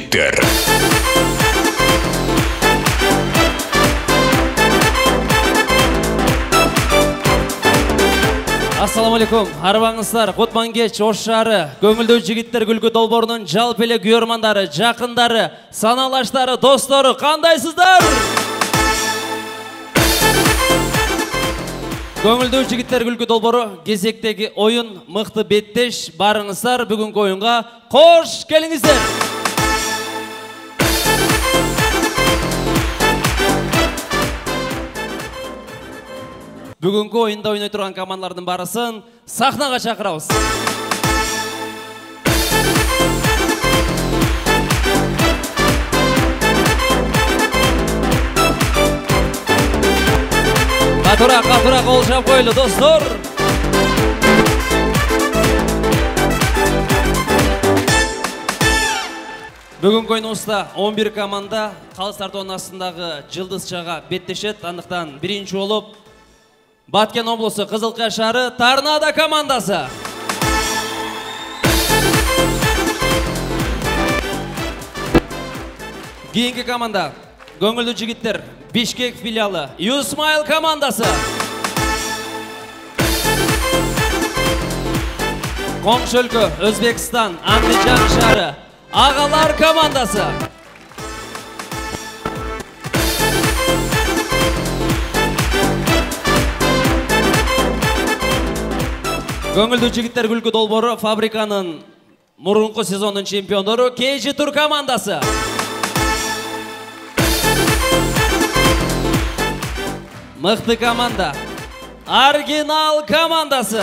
жигиттер. Ассаламу алейкум, арбаңыздар, Құтман кеш, ош шары, көңілді жігіттер күлкі долборының жалпелі күйермандары, жақындары, саналаштары, достары, қандайсыздар? Көңілді жігіттер күлкі долборы, кезектегі ойын, мықты беттеш, барыңыздар, бүгінгі ойынға қош келіңіздер! Бүгінгі ойында ойнай тұрған командалардың барысын сахнаға шақырамыз. Қатыра қол жап қойлы, достор! Бүгінгі ойынымызда 11 команда Қалыстар тоннасындағы жылдызшаға беттешет, андықтан бірінші олып Баткен облысы Қызылқа шары Торнадо командасы. Кейінгі команда көңілді жігіттер Бишкек филиалы Юсмайл командасы. Қоңшы өлкө Өзбекстан Андижан шары Ағалар командасы. Көңілді жігіттер күлкі долборы фабриканың мұрынқы сезонның чемпиондары Кейжи Тур командасы. Мықты команда Аргинал командасы.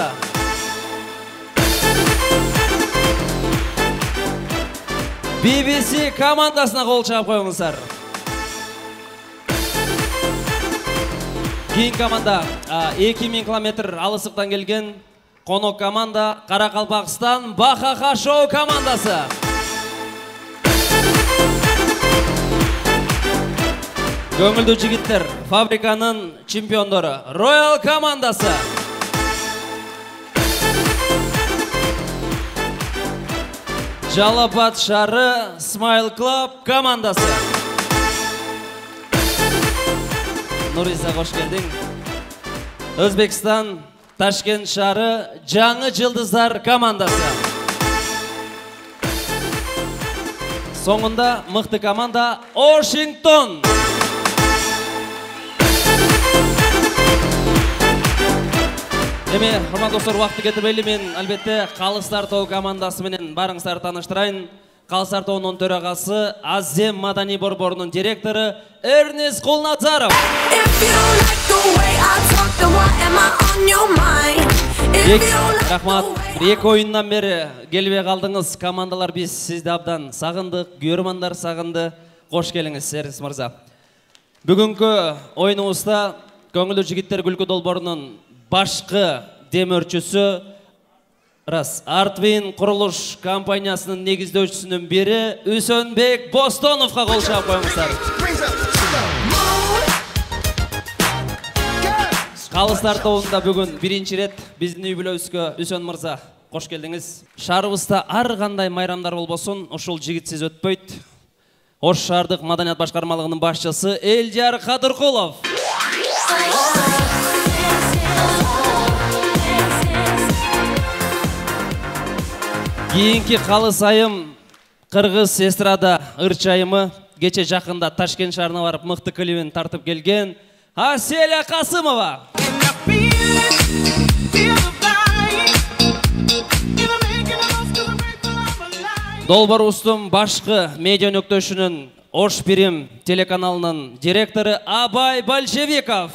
BBC командасына қол шап қойыңыздар. Кейін команда 2000 километр алысықтан келген Қонок команда Қарақалпақстан Бахаха Шоу командасы. Көңілді жігіттер фабриканың чемпиондары Роял командасы. Жалапат шары Смайл Клаб командасы. Нуриса, қош келдің. Өзбекстан Ташкент шары Жаңы жылдыздар командасы. Соңында мықты команда Вашингтон. Деме, құрманды достар, уақытты кетірмейлі, мен әлбетте Қалыстар тобы командасы менен барыңыздар таныштырайын. Қалыстар тобының төрағасы Азем Мадани борборының директоры Эрнест Құлназаров. Рахмат, екі ойыннан бері келбей қалдыңыз. Командалар біз сізді абдан сағындық, күйермандар сағынды. Қош келіңіз, Эрнест мырза. Бүгінгі ойынымызда көңілді жігіттер күлкі долборының башқы демөрчісі Артвин құрылыш компаниясының негіздеушісінің бірі Үсөнбек Бостоновқа қол шап қойыңыздар. Қалыстар тобында бүгін бірінші рет біздің үй білөскі Үсен мырза, қош келдіңіз. Шарыбызда ар қандай майрамдар болбосын, ошол жігітсіз өтпөйт. Ош шардық маданият башқармалығының басшысы Элдияр Қадырқұлов. Кейінгі қалыс айым Қырғыз эстрада ырчайымы кече жақында Ташкент шарына барып мықты клибин тартып келген Аселя Қасымова. Долбар устум башқы медиа нүктөшүнүн Ош Пирим телеканалынын директоры Абай Большевиков.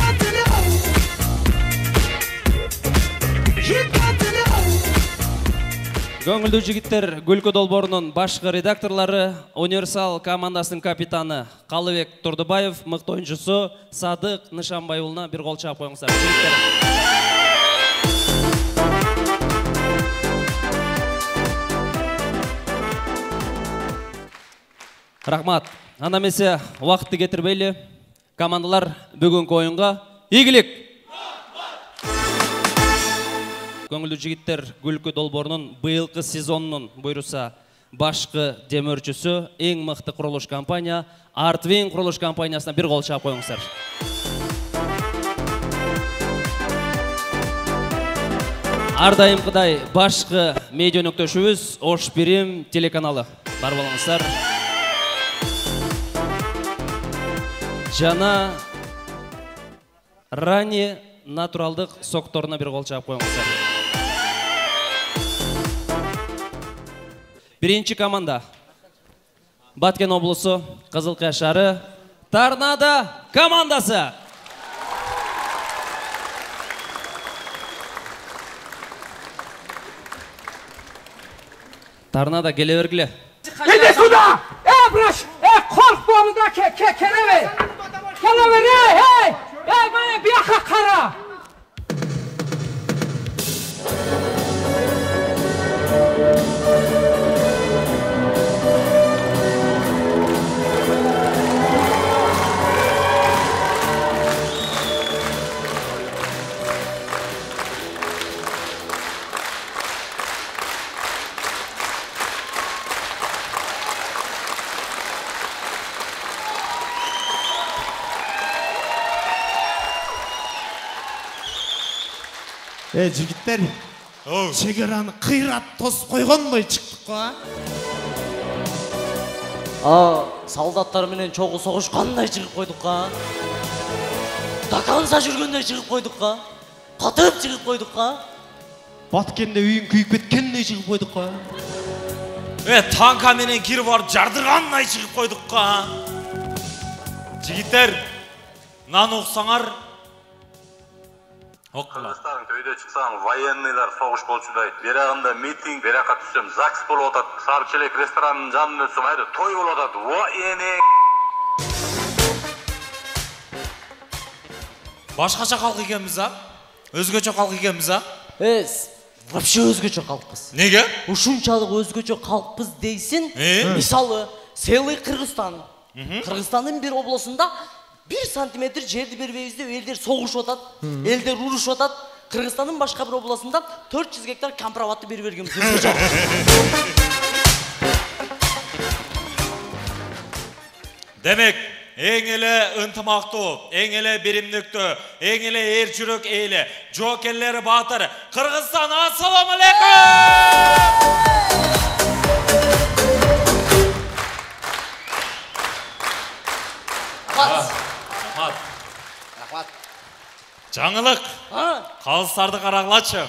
Көңілді жігіттер күлкі долборының башқы редакторлары Универсал командасының капитаны Қалыбек Тұрдыбаев, мықты ойыншысы Садық Нышанбайұлына бір қол шап қойыңыздар. Рахмат. Анамесе уақытты кетірбейлі. Командалар бүгінгі ойынға игілік. Көңілді жігіттер күлкі долборының бұйылқы сезонының бұйырса башқы демөрчүсү, эң мыкты курулуш компания Артвин курулуш компаниясына бир кол чаап коюңуздар. Ар дайымкыдай башкы медиа өнөктөшүбүз Ош Бирим телеканалы. Бар болуңуздар. Жана Рани натуралдык сокторуна бир кол чаап коюңуздар. Биринчи команда Баткен облусу Кызылкая шаары Торнадо командасы. Торнадо келе бергиле. Иди сюда! Браш! Korkma onu da kelebe! Kelebe ne? Hey! Bana bir yaka kara! Жігіттер, шекараны қиырат тосып қойғандай шықтық қой. Солдаттар менен чогуу согушкандай чыгып койдук ка. Таканса жүргөндө чыгып койдук ка. Катып чыгып койдук ка. Баткенде үйүң күйүп кеткендей чыгып койдук ка. Танка менен кирип барып жардыргандай чыгып койдук ка. Жигиттер, нан уксаңар. Кыргызстан көйдө чыксаң, военныйлар согуш болчудай. Берагында митинг, беракка түшсөм ЗАГС болуп атат. Сарчелек ресторанынын жанында өтсөм, айда той болуп атат. Башкача калк экенбиз, а? Өзгөчө калк экенбиз, а? Вообще өзгөчө калкпыз. Неге? Ушунчалык өзгөчө калкпыз дейсин. Мисалы, Селый Кыргызстан. Кыргызстандын бир облусунда 1 сантиметр жерди бербейбиз деп элдер согушуп атат, элдер урушуп атат. Кыргызстандын башка бир облусунда 400 гектар компроватты берип бергенбиз. Демек, эң эле ынтымактуу, эң эле биримдиктүү, эң эле эр жүрөк эли, жоокерлери баатыр Кыргызстан, ассаламу алейкум! Жаңылык, калыстарды карагылачы.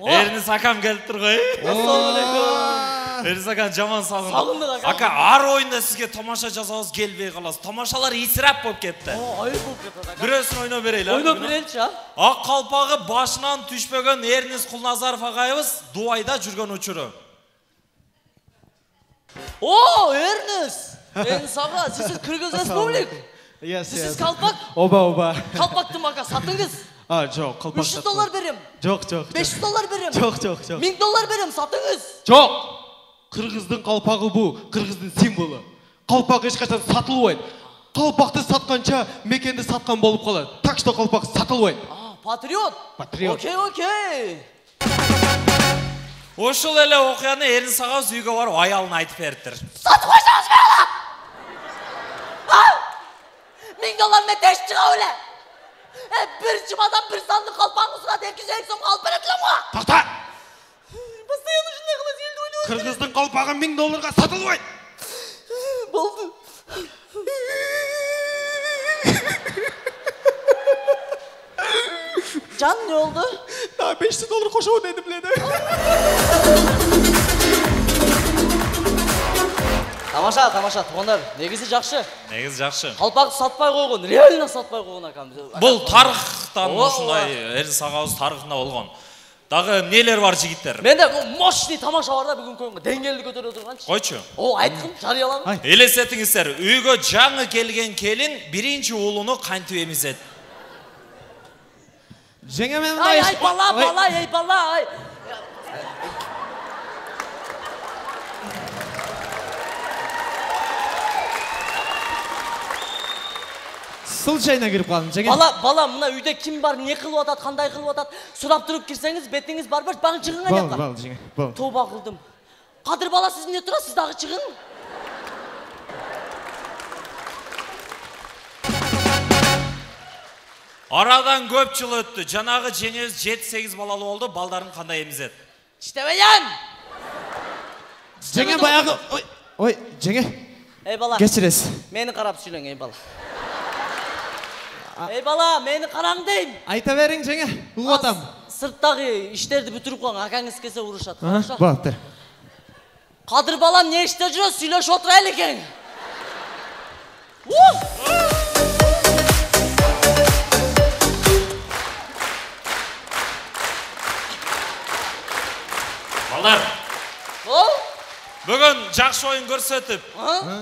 Эрнис акам келип тургай. Ассаламу алейкум. Эрнис акам жаман сагындык. Сагындык ака. Ака, ар оюнда сизге тамаша жасабыз келбей каласыз. Тамашалар исрап болуп кетти. Айып болуп кетет ака. Бирөөсүн ойноп берейли. Ойноп береличи, а? Ак калпагы башынан түшпөгөн Эрнис Кулназаров агайыбыз Дубайда жүргөн учуру. Эрнис! Сага, сиз Кыргыз Республик. Сиз калпак? Оба. Калпактын ака сатыңыз. Жок, калпак. $300 берем. Жок. $500 берем. Жок. $1000 берем, сатыңыз. Жок. Кыргыздын калпагы бу, кыргыздын символу. Калпак эч качан сатылбайт. Калпакты сатканча мекенди саткан болуп калат. Так что калпак сатылбайт. Патриот. Окей. Ошол эле окуяны Эрнис агабыз үйгө барып аялына айтып бериптир. Сатып койсоңуз берели. $1000 мен теш чыга эле. Bir cımadan bir sandık kalpağınızına 250 som alıp verelim mi? Takta! Постоянно şunday kılaz elde oynuyor. Kırgızdın kalpağı $1000'ga satılmaydı. Boldu. Can ne oldu? Daha $500 koşuğu dedim lede. Тамаша, туғандар, негізі жақшы. Негизи жакшы. Қалпақты сатпай қойған, реально сатпай қойған акам. Бул тарыхтан ушундай Эрнис агабыз тарыхында болгон. Дагы нелер бар жигиттер? Менде мощный тамаша бар да бүгүн көңгө. Деңгээлди көтөрө турганчы. Койчу. Айткым, жарыялам. Элестетиңиздер, үйгө жаңы келген келин биринчи уулуну кантип эмизет? Жеңемен Ай, бала. Случайно кирип калдым, жеңе. Бала, мына үйдө ким бар, не кылып атат, кандай кылып атат? Сурап туруп кирсеңиз, бетиңиз барбаш, багы чыгыңа деп кал. Бал, жеңе. Бал. Тоба кылдым. Кадыр бала сіз не тұрасыз, сіз дағы шығын. Арадан көп жыл өтті. Жанағы жеңіз 7-8 балалы болды. Балдарын қандай емізеді? İştemeyен! Жеңе баяғы... Ой, жеңе. Ey bala. Geçiriz. Meni qarап сөйлең, ey bala. Ey bala, meni қараң дейм. Айта берің жеңе. Ұлы атам. Сырттағы іштерді бүтіріп қойың, ақаңыз кесе ұрышады. Бақтыр. Қадыр балам не іште жүрі, сөйлеш отырайлы екен. Балдар, Ол? бүгін жақсы ойын көрсетіп,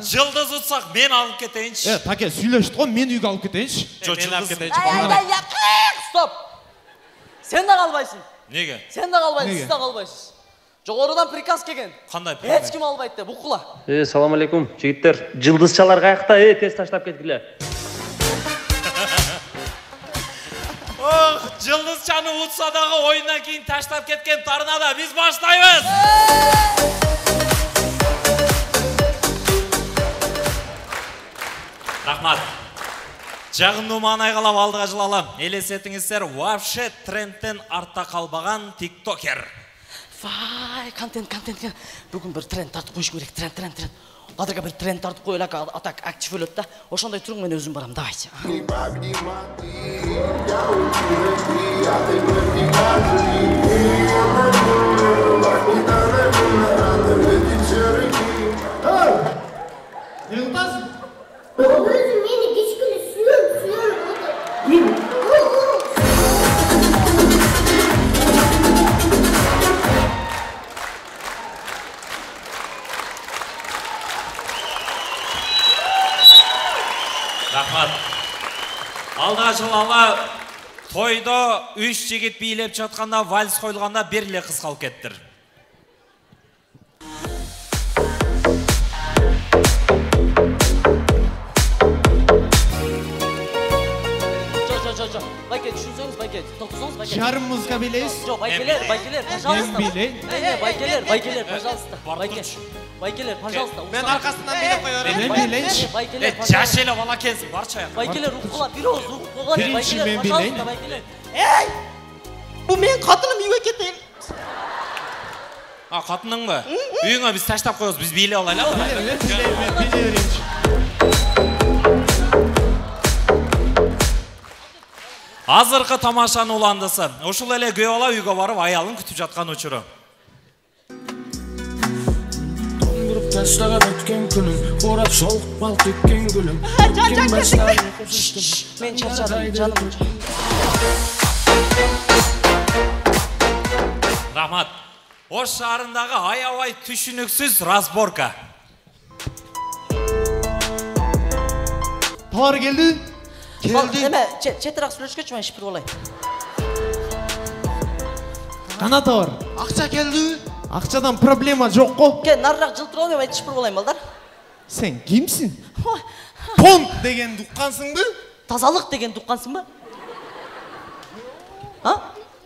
жылдыз ұтсақ мен алып кетейінші. Таке, сөйлешті ғой, мен үйге алып кетейінші. Мен алып Стоп! Сен де қалбайсың. Неге? Сен де қалбайсың, сіз де қалбайсыз. Жоғарыдан приказ келген. Қандай приказ? Ешкім албайды, бұқыла. Салам алейкум, жігіттер. Жылдызчалар қаяқта, тез таштап кеткіле. Жылдызчаны ұтсадағы ойыннан кейін таштап кеткен Торнадо, біз баштаймыз! Рахмат. Жағымды маңай қалап алдыға жылалам. Елесетіңіздер, вообще трендтен артта қалбаған тиктокер. Вай, контент. Бүгін бір тренд тартып қойшы керек, тренд. Қадырға бір тренд тартып қойылак, атак актив өлөт да. Ошандай тұрың мен өзім барам, давайте. Не ұлтасың? Өзім мені кешкілі сүйем. Рахмат. Алдыға жылала тойда 3 жігіт билеп жатқанда, вальс қойылғанда бірле қыз қалып кеттір. Жо. Байке, düşünseniz Байке, тоқтасаңыз Байке. Жарым музыка билейіз? Жо, Байкелер, пожалуйста. Мен билейін. Байкелер, пожалуйста. Байкелер, пожалуйста. Мен арқасынан билеп қойырым. Мен билейінші. Байкелер, Жашелі бала кенсің, барша аяқ. Байкелер, ұққыла, бір оғыз ұққыла. Бірінші мен Байкелер, билейін. Ей! Бұл мен қатыным үйге кетейін. Қатының ба? Үйіңа біз таштап қойыз, біз биле алайлы. Мен билейінші. Азырқы тамашаны уландысы. Ошыл әле көй ала үйге барып, аялын күтіп жатқан ұчыры. Таштаған өткен күнім, орап солық бал теккен гүлім. Мен шаршадым, жаным. Рахмат. Ош шарындағы аябай түшініксіз разборка. Тауар келді? Деме, четірақ сөйлешке чүмен шипір олай. Қана тауар? Ақша келді? Ақшадан проблема жоқ қо? Ке, нарырақ жылтыр олай, байты шипір олайым, балдар. Сен кімсің? Понт деген дұққансың бы? Тазалық деген дұққансың ба?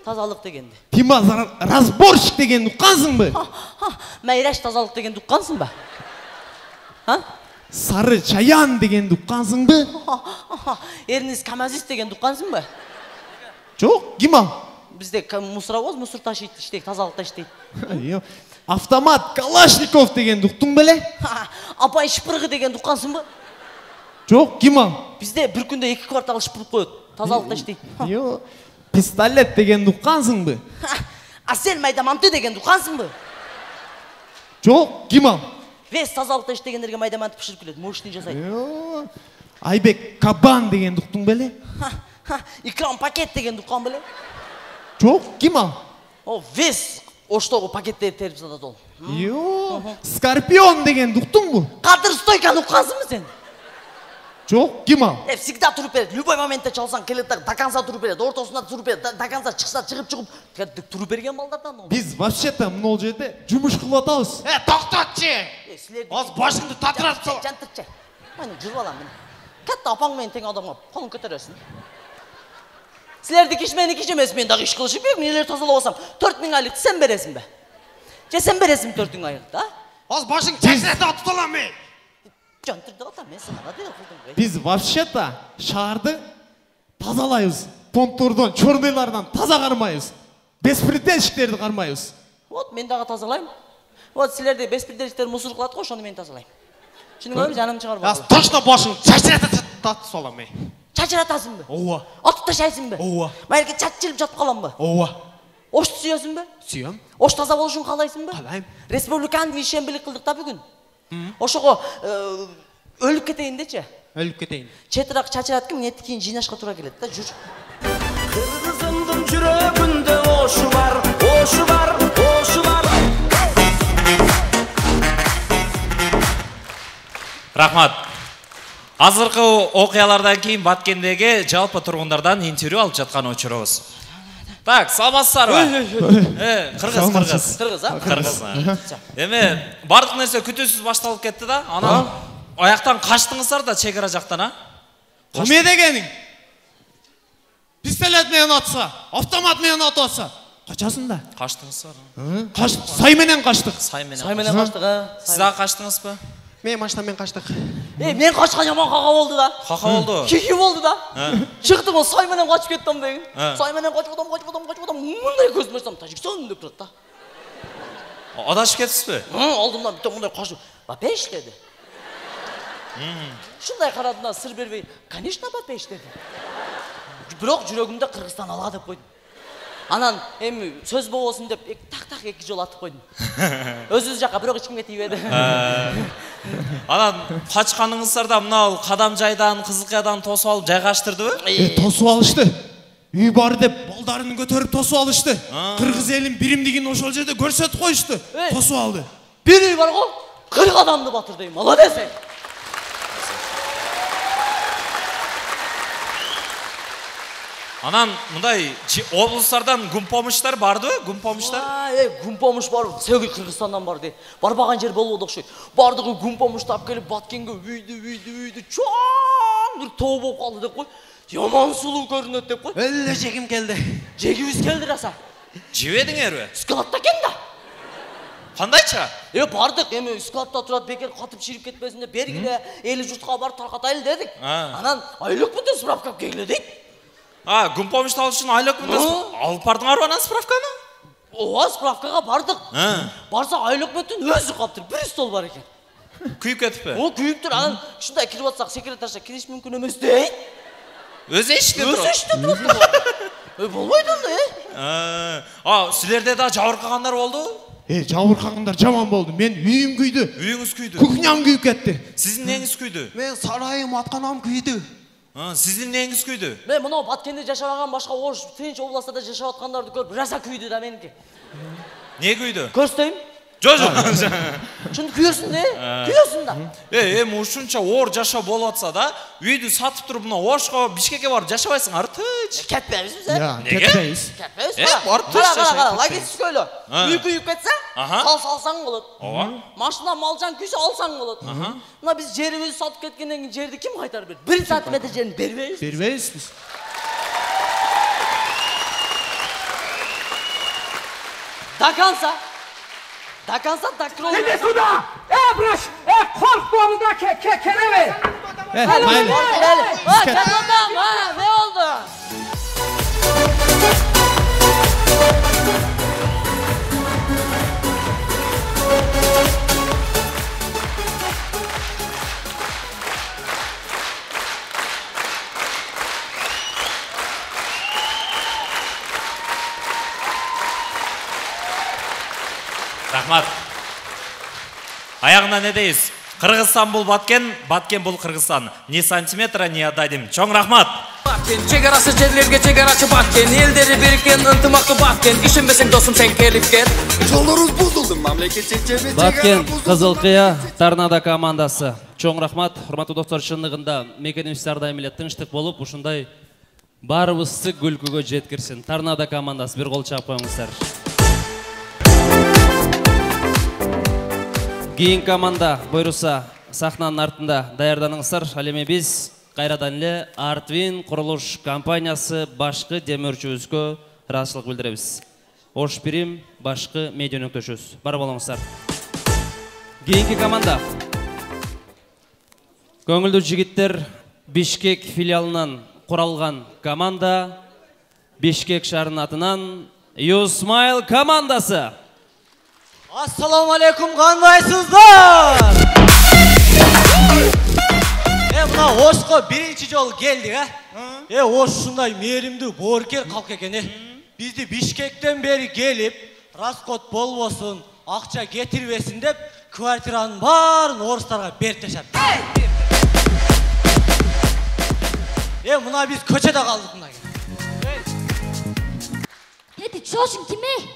Тазалық дегенді. Тимаз разборщик деген дұққансың бы? Мәйрәш тазалық деген дұққансың ба? Сары чаян деген дұққансың бы? Еріңіз камазист деген дұққансың ба? Жоқ, кім ал? Бізде мусоровоз, мусор ташиды іштейік, тазалық таштейді. Автомат Калашников деген дұқтың біле? Апай шыпырғы деген дұққансың ба? Жоқ, кім ал? Бізде бір күнде 2 квартал шыпырып қойды, тазалық таштейді. Пистолет деген дұққансың бы? Асел майдаманты деген дұққансың ба? Жоқ, кім ал? Вес тазалық таштегендерге майдаманты пішіріп келеді, мощный жасайды. Айбек Кабан деген дұқтың біле? Икрам пакет деген дұққан біле? Жоқ, кім ал? О, вес оштоғы пакеттерді теріп сатады ол. Скорпион деген дұқтың бұл? Қадыр стойка дұққансың ба сен? Жоқ, кім ал? Всегда тұрып береді, любой моментте çalsan келеді, даканса тұрып береді, ортасында тұрып береді, даканса шықса шығып тұрып берген балдардан ол. Біз вообще-то мұнол жерде жұмыш қылатауыз. Тоқтатшы! Аз башыңды татырап сал. Жантырчы. Мені жүріп алам. Кәтті апаңмен тең адамға қолын көтересің. Сілерді кеш, мені кеш емес, мен дағы іш қылышып беріп, нелер тазалап алсам, 4000 айлықты сен бересің бе? Же сен бересің төртің айыр да? Аз башың чәксәті атып салам мен. Жантырды ата, мен саған да қылдым ғой. Biz вообще-то шарды тазалайбыз. Понттардан, чорныйлардан таза қармайбыз. Беспредельщиктерді қармайбыз. Вот мен дағы тазалаймын. Вот сілерде беспредельщиктер мусор қылады ғой, ошоны мен тазалаймын. Шының жаным шығарып Аз точно башың чәксәті атып салам мен. Чачыратасың ба? Ооба. Атып ташайсың ба? Ооба. Майырке чачылып жатып қалам ба? Ооба. Ошты сүйесің ба? Сүйем. Ош таза болушын қалайсың ба? Қалайым. Республиканы ишенбелик кылдык да бүгүн. Ошого өлүп кетейин дечи. Өлүп кетейин. Четирак чачырат ким нетти кийин жыйнашка туура келет да, жүр. Кыргызымдын жүрөгүндө ошу бар, ошу бар, ошу бар. Рахмат. Азыркы окуялардан кийин Баткендеги жалпы тургундардан интервью алып жаткан учурубуз. Так, саламатсыздарбы? Кыргыз, а? Кыргыз. Эми бардык нерсе күтүүсүз башталып кетти да. Анан аяктан качтыңыздар да чек ара жактан, а? Кime дегенің? Пистолет менен атса, автомат менен атса. Качасың да? Качтыңыздар. Сай менен качтык. Сай менен качтык, а? Сиз да качтыңызбы? Мен машинамен качтык. Мен качкан жаман кага болду да. Кага болду? Кики болду да. Чыктым, ол сай менен качып кеттим деген. Сай менен качып атам. Мындай көзүм ачсам Тажикстан деп турат да. Адашып кетипсизби? Алдымдан бүт мындай качып. Бапеш деди. Шундай карадым да, сыр бербей, конечно, Бапеш деди. Бирок жүрөгүмдө Кыргызстан ала деп койдум. Анан эми сөз болбосун деп так эки жол атып койдум. Өзүбүз жакка бирок эч кимге тийбеди. Анан качканыңыздарда мына кадам жайдан, Кызылкаядан тосуп алып жайгаштырдыбы? Тосуп алышты. Үй бар деп балдарын көтөрүп тосуп алышты. Кыргыз элин биримдигин ошол жерде көрсөтүп коюшту. Тосуп алды. Бир үй бар го, 40 адамды батыр дейм. Молодец. Анан мындай облустардан гумпомуштар бардыбы? Гумпомуштар? Гумпомуш бар, сеги Кыргызстандан бар дейт. Барбаган жер болбоду окшойт. Бардыгы гумпомуштап келип Баткенге үйдү чоң бир тоо болуп калды деп кой. Яман сулуу көрүнөт деп кой. Өлө жегим келди. Жегибиз келди раса. Жебедиңерби? Складта экен да. Кандайча? Бардык, эми складта турат, бекер катып ширип кетпесин деп бергиле, эли журтка барып таркатайлы дедик. Анан айлык бүтүн справка келгиле дейт. Гумпомуш алыш үчүн айлык бүтүн алып бардыңарбы анан справканы? Ооба, справкага бардык. Барса айлык бүтүн өзү каптыр, бир стол бар экен. Күйүп кетиппи? Күйүптүр. Анан ушундай кирип атсак, секретарша кириш мүмкүн эмес дейт. Өзү иштеп турат. Өзү иштеп турат. Болбойт да, силерде да жабыркагандар болду? Жабыркагандар жаман болду. Мен үйүм күйдү. Үйүңүз күйдү. Кухням күйүп кетти. Сиздин неңиз күйдү? Мен сарайым, атканам күйдү. Сиздин неңиз күйдү? Мен мына Баткенде жашабаган башка Ош, Тынч областарда жашап аткандарды көрүп, раса күйдү да меники. Не күйдү? Көрсөтөйүм? Жок. Шуну күйөсүң да, күйөсүң да. Эми ушунча оор жашоо болуп атса да, үйдү сатып туруп мына Ошко, Бишкекке барып жашабайсыңар, тыч. Кетпейбиз биз, Кетпейбиз. Барып тыч жашайбыз. Кара, логистика ойло. Үй күйүп кетсе, салсаң болот. Ооба. Машина, малжан күйсө алсаң болот. Мына биз жерибизди сатып кеткенден кийин жерди ким кайтарып берет? 1 сантиметр жерин бербейбиз. Бербейбиз биз. Доконца так кровь. Иди сюда! Браш! Korkma onu da keleme! Mayli. Ne oldu? Рахмат. Аяғына не дейіз? Кыргызстан бул Баткен, Баткен бул Кыргызстан. Ни сантиметра, ни ададим. Чоң рахмат. Баткен, чегарасы жерлерге чегарачы Баткен. Элдери бириккен, ынтымактуу Баткен. Ишенбесең досум сен келип кет. Жолдорубуз бузулду, мамлекет чечеби. Баткен, Кызылкыя, Торнадо командасы. Чоң рахмат. Урматтуу достор, чындыгында мекенибиз ар дайым эле тынчтык болуп, ушундай баарыбызды күлкүгө жеткирсин. Торнадо командасы, бир кол чаап коюңуздар. Кийин команда буйруса сахнанын артында даярданыңыздар. Ал эми биз кайрадан эле Артвин курулуш компаниясы башкы демөөрчүбүзгө ыраазычылык билдиребиз. Ош Пирим, башкы медиа өнөктөшүбүз. Бар болуңуздар. Кийинки команда. Көңүлдүү жигиттер Бишкек филиалынан куралган команда. Бишкек шаарынын атынан Юсмайл командасы. Ассаламу алейкум, кандайсыздар? Мына Ошко биринчи жолу келдик, Ош ушундай мээримдүү боорукер калк экен, Бизди Бишкектен бери келип, расход болбосун, акча кетирбесин деп, квартиранын баарын орустарга берип ташат. Мына биз көчөдө калдык мына. Чоочун киме?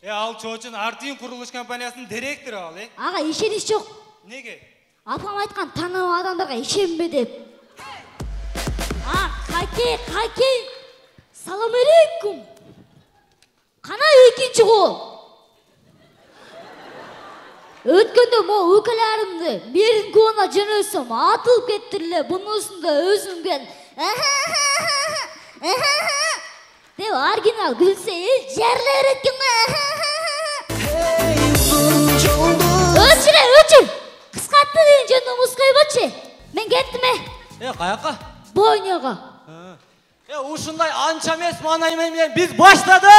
Ал Чоочун Артин курулуш компаниясынын директору ал, Ага, ишенич жок. Неге? Апам айткан тануу адамдарга ишенбе деп. Каке. Салам алейкум. Кана экинчи кол? Өткөндө мо өкөлөрүмдү бирин куона жөнөсөм, атылып кеттирле. Бунусунда өзүм кел. Деп оригинал күлсө жерлер экен. Өчүр. Кыскартты деген жөнүндө мускайбачы. Мен кеттим. Каяка? Бойнога. Ушундай анча эмес маанай менен биз баштадык.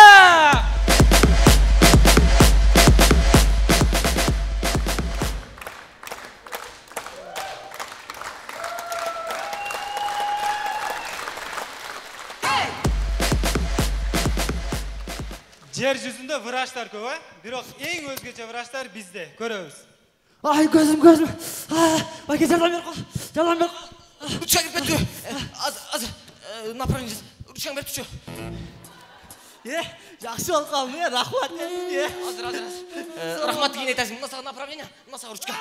Жер жүзүндө врачтар көп, бирок эң өзгөчө врачтар бизде, көрөбүз. Ай, көзүм. Байке, жардам бер. Ручка кирип кетти. Азыр направление. Ручканы берип турчу. Жакшы болуп калдың, рахмат. Азыр. Рахматты кийин айтасың. Мына сага направление, мына сага ручка.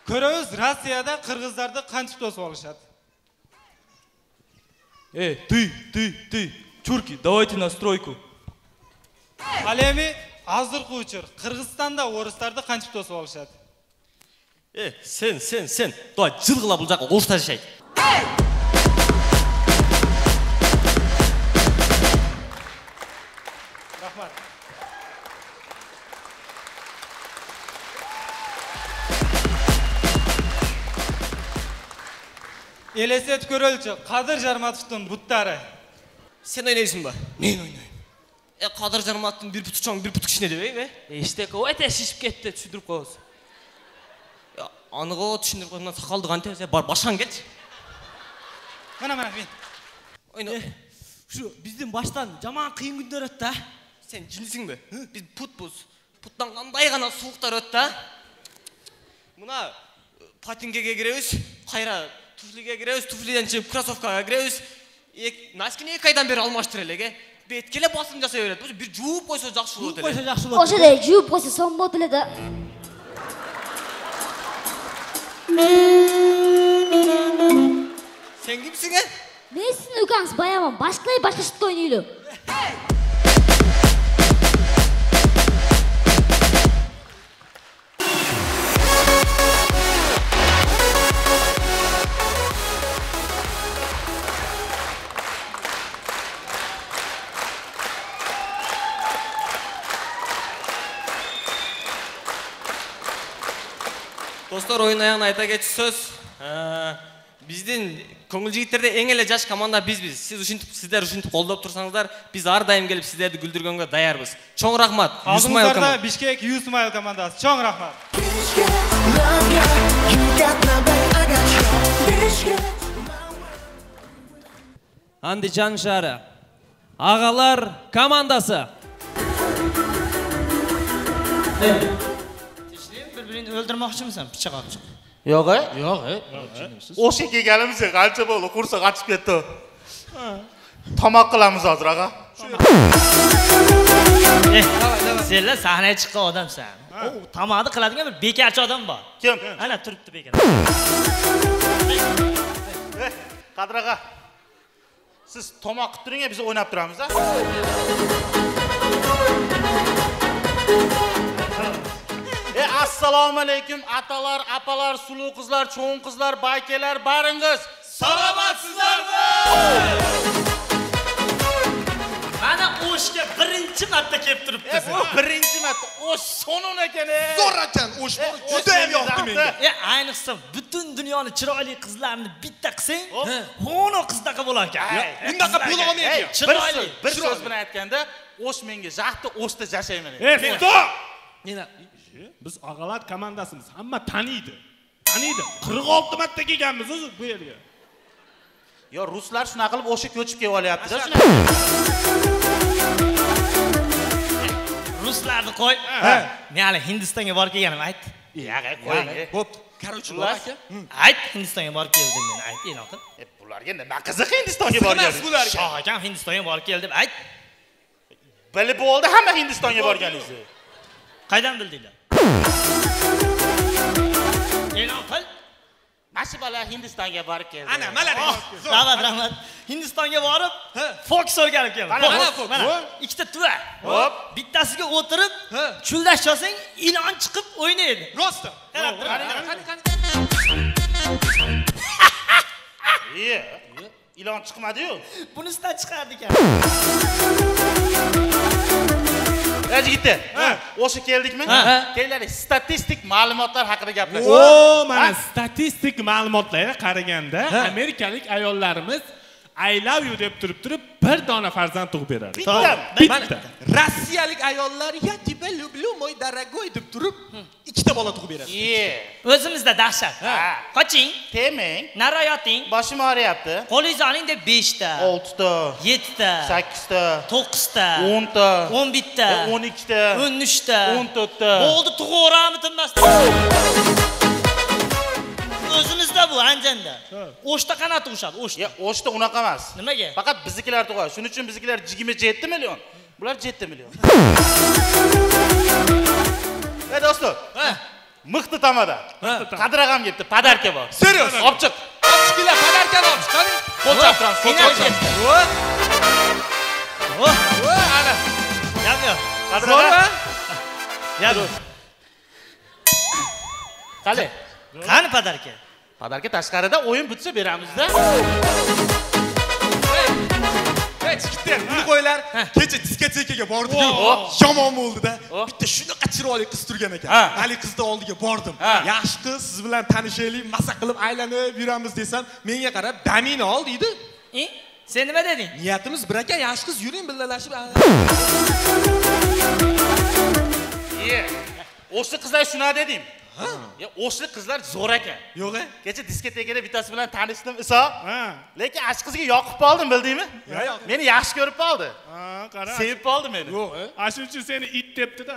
Көрөбүз, Россияда кыргыздарды кантип тосуп алышат. Ты, чурки, давайте на стройку. Ал эми азыркы учур Кыргызстанда орустарды кантип тосуп алышат? Сен. Туа жылгыла бул жака орустар жашайт. Рахмат. Элестетип көрөлүчү, Кадыр Жарматовдун буттары. Сен ойнойсуң ба? Мен ойнойм. Кадыр Жарматовдун бир буту чоң, бир буту кичине дебейби? Эчтеке өтө шишип кетти, түшүндүрүп коебуз. Аныга түшүндүрүп койгондон сакалды кантип бар башкан келчи. Мына мен. Ойно. Ушу биздин баштан жаман кыйын күндөр өттү, Сен жинисиңби? Биз путбуз. Путтан кандай гана сууктар өттү, Мына патингеге киребиз, кайра туфлиге киребиз, туфлиден чыгып кроссовкага киребиз. Носкини 2 айдан бери алмаштыра элек, Бетке эле басым жасай берет. Бир жууп койсо жакшы болот эле. Ошо эле жууп койсо сонун болот эле да. Сен кимсиң, Мен сиздин укаңыз баяман, башка шытка ойнойлу. Достор, ойын аяғына айта кетчү сөз. Биздин көңүл жигиттерде эң эле жаш команда бизбиз. Сиздер ушинтип колдоп турсаңыздар, биз ар дайым келип сиздерди күлдүргөнгө даярбыз. Чоң рахмат. Алдыңыздарда Бишкек Юсмайл командасы. Чоң рахмат. Андижан шаары. Агалар командасы. Birbirini öldürmekçi misin? Bıçak atacak. Yok O şekilde gelmişse kalça bolu kursa kaçıp gitti. Tamak kılamız hazır ağa. Sen sahneye çıkan adam sen. O tamadı kıladın ya bir bekarcı adam var. Kim? Hala turuptu bekar. Kadir ağa. Siz tomak kıttırın ya bizi oynap duramız ha? Assalamu aleyküm atalar, apalar, sulu kızlar, çoğun kızlar, baykeler, barınız. Salamatsizlarmi? Mana o'shga birinchi marta kelib turibsiz. Bu birinchi marta. O'sh sonun ekan. Zo'r ekan, o'sh juda ham yoqdi menga. Ayniqsa butun dunyoni chiroyli qizlarni bitta qilsang, ho'no qizdaqa bo'lar ekan. Bundaqa bo'la olmaydi. Chiroyli. Bir so'z bilan aytganda, o'sh menga yaxti o'shda yashayman. Stop! Mena biz og'alar komandasimiz, hamma taniydi. 46 marta kelganmiz o'zi bu yerga. Yo, ruslar shunaqa qilib o'sha ko'chib kelib olyapti-da. Ruslarni qo'y. Men hali Hindistonga borib kelganim ayt. Yo'q, qo'ying. Bo'pti. Qarovchi bor aka. Ayt, Hindistonga borib keldim men. Ayt, enoqib. Bularga nima qiziq Hindistonga borganingiz? Shoh akam Hindistonga borib keldim. Ayt. Bilib bo'ldi hamma Hindistonga borganingizni. Qaydan bildinglar? Enoqil. Mana bola Hindistonga borib keldi. Ana, mana. Rahmat. Hindistonga borib, Fox o'rganib keldim. Mana, ikkita tuva. Hop. Bittasiga o'tirib, chuldash chosang, ilon chiqib o'ynaydi. Rosti. Qarab tur. Ilon chiqmadi-yu. Bunisidan chiqardi ekan. Yigitlar, o'sha keldikmi? Kelinglar, statistik ma'lumotlar haqida gaplashamiz. O, mana statistik ma'lumotlarga qaraganda, amerikalik ayollarimiz I love you deb turib bir dona farzand tug'ib beradi. Bitta. Rossiyalik ayollar ya тебя люблю мой дорогой deb turib ikkita bola tug'ib beradi. O'zimizda dahshat. Qoching, teming, narayoting, boshim og'riyapti. Qo'lingiz oling deb 5 ta, 6 ta, 7 ta, 8 ta, 9 ta, 10 ta, 11 ta, 12 ta, 13 ta, 14 ta. Bo'ldi, tug'vorami tinmasdan. O'zimizda bu Anjanda. O'shda qana tug'ishadi, o'shda. O'shda unaqa emas. Nimaga? Faqat biznikilar tug'adi. Shuning uchun biznikilar 27 million. Bular 7 million. Do'stlar. Mixti tamada. Qadirag'am ketdi, padarka bor. Serios? Olib chiq. Chiqinglar, padarkani olib chiqing. Qo'lchab turamiz, qo'lchab turamiz. Ana. Yo'q. Qadirag'am. Yo'q. Qani? Qani padarka? Padarka tashqarida o'yin bitsa beramiz-da. Chiqdi. Buni qo'ylar. Kecha diskotekaga bordik-ku. Yomon bo'ldi-da. Bitta shunaqa chiroyli qiz turgan ekan. Hali qizni oldiga bordim. Yaxshi qiz, siz bilan tanishaylik, masa qilib aylanib yuramiz desam, menga qarab, "Damini ol" deydi. Sen nima deding? Niyatimiz bir ekan, yaxshi qiz yuring billalashib. O'sha qizlar shuna dedim. Ya o'sha qizlar zo'r ekan. Yo'q-a? Kecha diskotekada bittasi bilan tanishdim, Iso. Lekin ash qizga yoqib qoldim, bildingmi? Meni yaxshi ko'rib qoldi. Qara. Sevib qoldi meni. Yo'q, ash uchun seni it debdi-da.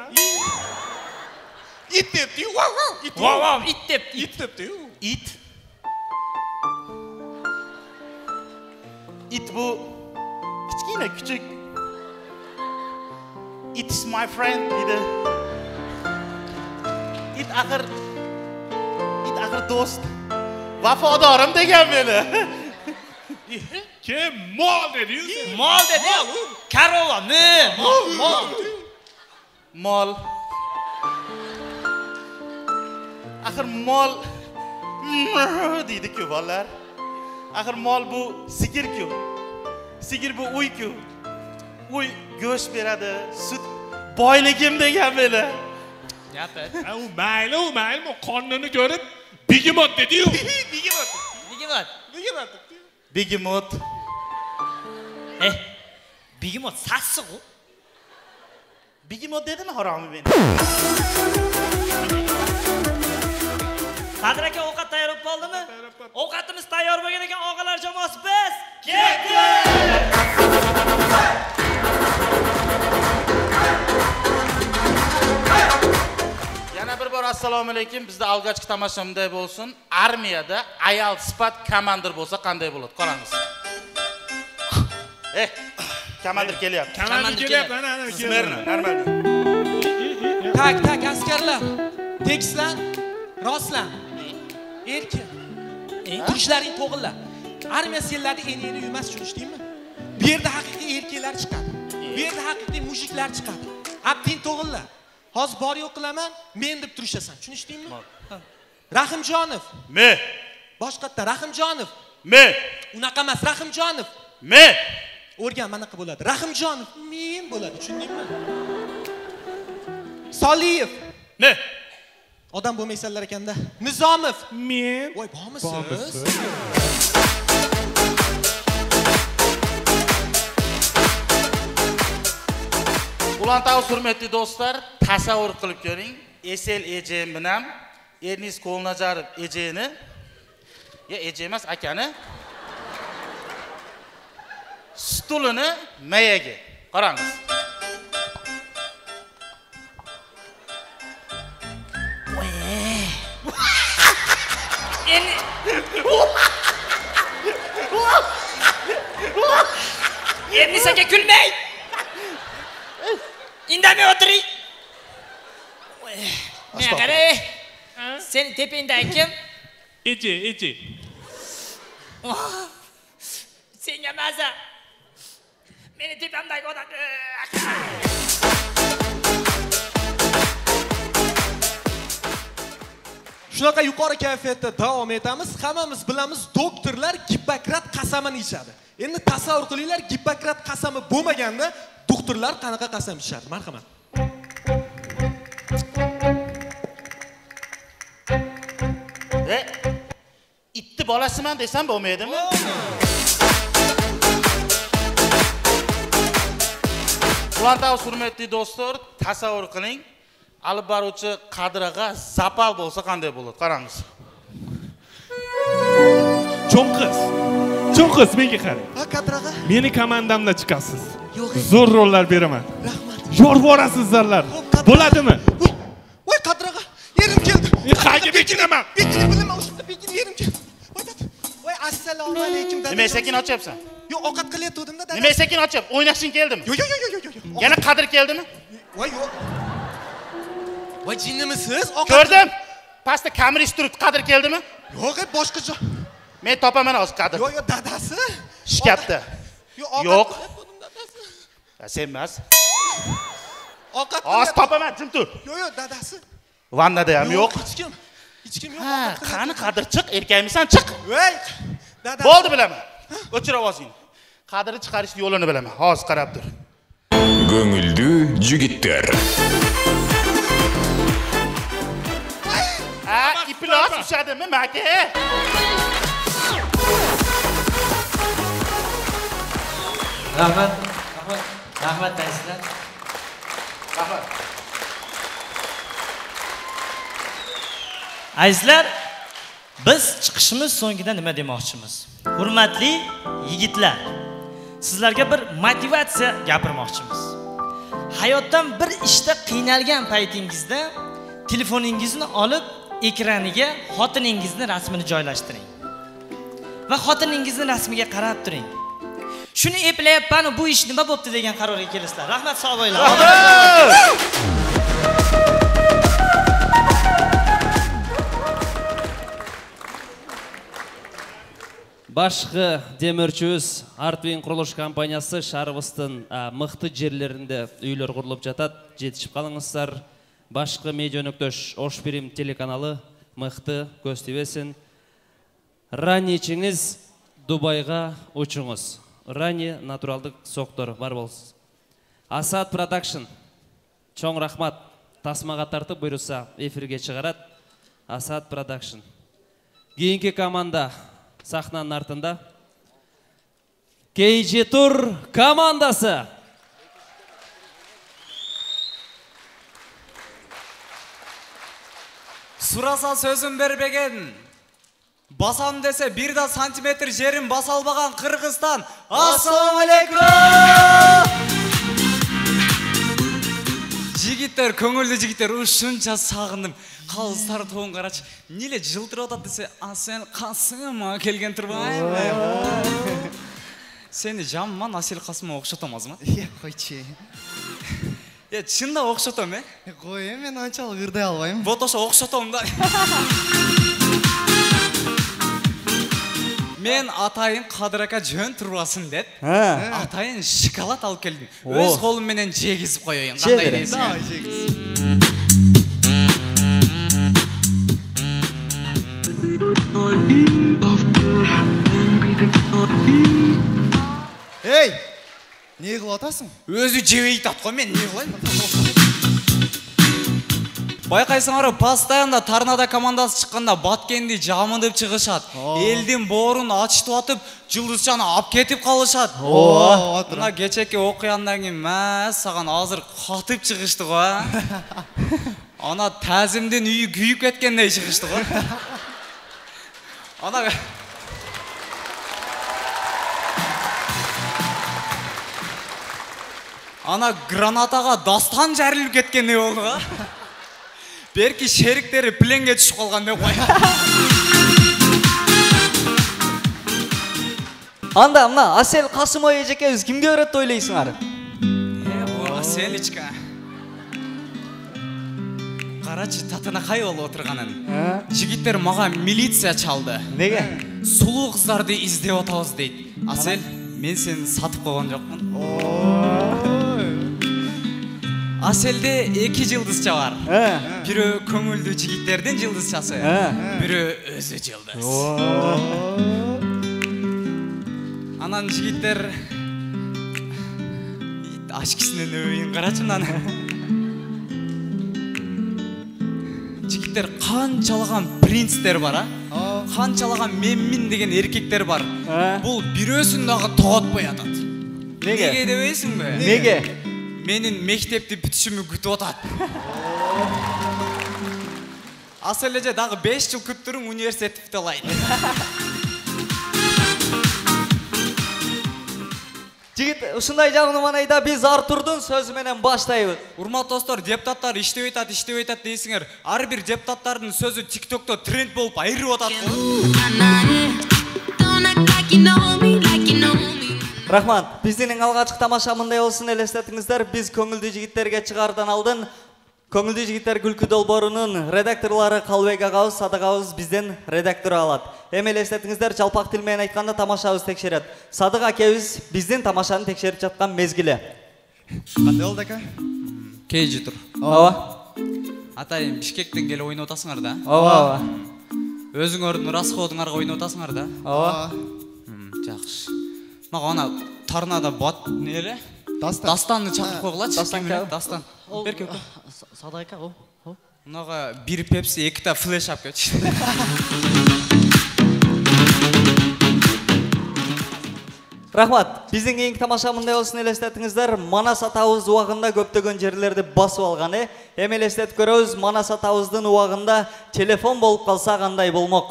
It debdi-yu. Wow, it. Wow, it debdi. It debdi-yu. It. It bu kichkina küçük. It's my friend dedi. It axir do'st. Vafodorim degan meni. Kim mol dedi-yu? Mol dedi. Karova, Mol. Axir mol deydi-ku bolalar. Axir mol bu sigir-ku. Sigir bu uy-ku. Uy go'sht beradi, sut boyligim degan meni. Gapir. U mayli, bu qonunni ko'rib Bigimot dedi-yu. Bigimot. Bigimot sassiq-ku. Bigimot dedimi haromi meni? Qadir aka ovqat tayyor bo'lib qoldimi? Ovqatimiz tayyor bo'lgan ekan, og'alar jamoasi biz ketdik. Yana bir bor assalomu alaykum. Bizda algachki tamashamday bo'lsin. Armiyada ayol sifat komandir bo'lsa qanday bo'ladi? Qaramiz. Komandir kelyapti. Komandir kelyapti, ana Smerno, normal. Tak, askarlar. Tekislan, rostlan. Erkin. Turishlaring to'g'rilar. Armiya senlarni eningni yumas, tushunishdingmi? Bu yerda haqiqiy erkaklar chiqadi. Bu yerda haqiqiy mushuklar chiqadi. Abding to'g'rilar. Hozir bor yo'q qilaman, men deb turishasan, tushunishdingmi? Rahimjonov. Me. Boshqatda Rahimjonov. Men. Unaqa emas, Rahimjonov. Men. O'rgan manaqa bo'ladi. Rahimjonov men bo'ladi, tushundingmi? Soliyev. Ne? Odam bo'lmaysanlar ekanda. Nizomov. Men. Voy, bormisiz? Ulantav hurmatli do'stlar, tasavvur qilib ko'ring. Esel ejim bilan Ernis Qo'lnajarov ejini, ya eje emas, akani stulini mayaga. Qarangiz. Ernis aka kulmang. Indamay o'tiring. Men qara. Seni tepingda kim? Eje. Senga maza. Meni tepamdagi odam. Shunaqa yuqori kayfiyatda davom etamiz. Hammamiz bilamiz, doktorlar Gippokrat qasamini ichadi. Endi tasavvur qilinglar, Gippokrat qasami bo'lmaganda doktorlar qanaqa qasam ichadi? Marhamat. Itti bolasiman desam bo'lmaydimi? Ulantav hurmatli do'stlar, tasavvur qiling. Alib boruvchi Qadiraga zapal bo'lsa qanday bo'ladi? Qarangiz. Cho'ng qiz menga qarang. Ha, Qadiraga. Meni komandamda chiqasiz. Yo'q. Zo'r rollar beraman. Rahmat. Yorib borasiz zarlar. Bo'ladimi? Voy, Qadiraga, yerim keldi. Qayga bekinaman? Bekini bilaman, o'shanda bekin yerim keldi. Voy, assalomu alaykum dada. Nima sekin ochyapsan? Yo'q, ovqat qilyaptim-da dada. Nima sekin ochyap? O'ynashing keldimi? Yo'q. Yana Qadir keldimi? Voy, yo'q. Voy, jinnimisiz? Ko'rdim. Pastda kamerish turibdi. Qadir keldimi? Yo'q, boshqacha. Men topaman hozir Qadir. Yo'q, dadasi. Shkafda. Yo'q. Sen emas. Ovqat. Hozir topaman, jim tur. Yo'q, dadasi. Vannada ham yo'q. Hech kim yo'q. Ha, qani Qadir chiq, erkakmisan, chiq. Voy, dadasi. Bo'ldi bilaman. O'chir ovozingni. Qadirni chiqarishning yo'lini bilaman. Hozir qarab tur. Ko'ngilli yigitlar. İplos ushadimi, maka? Rahmat daysizlar. Rahmat. Azizlar, biz chiqishimiz so'ngida nima demoqchimiz? Hurmatli yigitlar, sizlarga bir motivatsiya gapirmoqchimiz. Hayotdan bir ishda qiynalgan paytingizda telefoningizni olib ekraniga xotiningizni rasmini joylashtiring. Va xotiningizni rasmiga qarab turing. Shuni eplayapman, bu ish nima bo'pti degan qarorga kelasizlar. Rahmat, sog' bo'linglar. Башқы демірчуіз Артвин құрылыш компаниясы Шарыбыстың мықты жерлерінде үйлер құрылып жатады. Жетішіп қалыңыздар. Башқы медиа.өш Ошпирим телеканалы мықты көстебесін. Ранечіңіз Дубайға ұшыңыз. Ране натуралдық соқтор бар болсыз. Асад Продакшн. Чоң рахмат. Тасмаға тартып бұйырса эфирге шығарады. Асад Продакшн. Кейінгі команда сахнаның артында. KG Tour командасы. Сураса сөзін бербеген, басам десе бірда сантиметр жерін басалбаған Қырғызстан. Ассалаумалейкум! Жігіттер, көңілді жігіттер, ушынша сағындым. Қалыстар тоғын қарач, неле жылтыр отат десе, сен қасыма келген тұрбай. Сені жамман Асел қасыма оқшатамаз ма? Қойче. Шында оқшатам, Қой, мен анчалық ұрдай албайым. Ботоша оқшатам да. Мен атайын Қадырака жөн тұрбасын дед. Атайын шоколад алып келдім. Өз қолым менен жегізіп қойайын. Қандай дейсің? кылып атасың? Өзі жебей татқой, мен не қылайын? Байқайсыңар, постоянно торнадо командасы шыққанда Баткенді жамындып шығышат. Елден борын ачытып атып, Жұлдызчаны ап кетіп қалышат. Мына кечеке оқияндан кейін мә саған азыр қатып шығышты ғой. Ана тәзімден үйі күйіп кеткендей шығышты ғой. Ана гранатаға дастан жарылып кеткендей болды ғой. Берки шериктері пленге түшіп қалған деп қой. Анда, мына Асел Қасымова ежекебіз кімге өретті ойлайсыңар? Аселечка. Қарачы, татына қай ол отырғанын. Жігіттер маға милиция чалды. Неге? Сұлу қыздарды іздеп отауыз дейді. Асел, мен сені сатып қойған жоқпын. Аселде 2 жылдызча бар. Бірі көңілді жігіттерден жылдызчасы, бірі өзі жылдыз. Анан жігіттер ашкісінен өйін қарачымнан. Жігіттер қанчалаған принцтер бар, қанчалаған менмин деген еркектер бар. Бұл бір өсіндағы тоғытпай атады. Неге демейсің бе? Неге? Менің мектепті бүтішімі күтіп отады. Асележе дағы 5 жыл күттірің университет біттелайды. Жігіт, ұшындай жағының манайда біз Артурдың сөзіменен баштайбыз. Урмат достар, депутаттар іштеп айтады дейсіңер. Ар бір депутаттардың сөзі TikTok'та тренд болып айырып отады. Рахман, біздің алғашқы тамаша мындай олсын елестетіңіздер. Біз көңілді жігіттерге шығардан алдын. Көңілді жігіттер күлкі долборының редакторлары Қалбек ағауыз, Садық ағауыз бізден редактор алады. Елестетіңіздер, жалпақ тілмен айтқанда тамашауыз текшереді. Садық әкеуіз бізден тамашаны текшеріп жатқан мезгілі. Қандай олды әке? Кей жүтір. Ава. Атайым, Бішкектен келі ойын отасыңар да? Ава. Өзің орын Расходың арға ойын отасыңар да? Ава. Жақшы. Маға ана торнадо бат нелі? Дастанны чақып қоғылады. Дастан. Берке өкі. Садық әке, о. Мұнаға бір пепси, 2 та флеш ап көтші. Рахмат, біздің ең тамаша мындай олсын елестетіңіздер. Манас атауыз уағында көптеген жерлерді басып алғаны. Елестет көрөз, Манас атауыздың уағында телефон болып қалса қандай болмақ.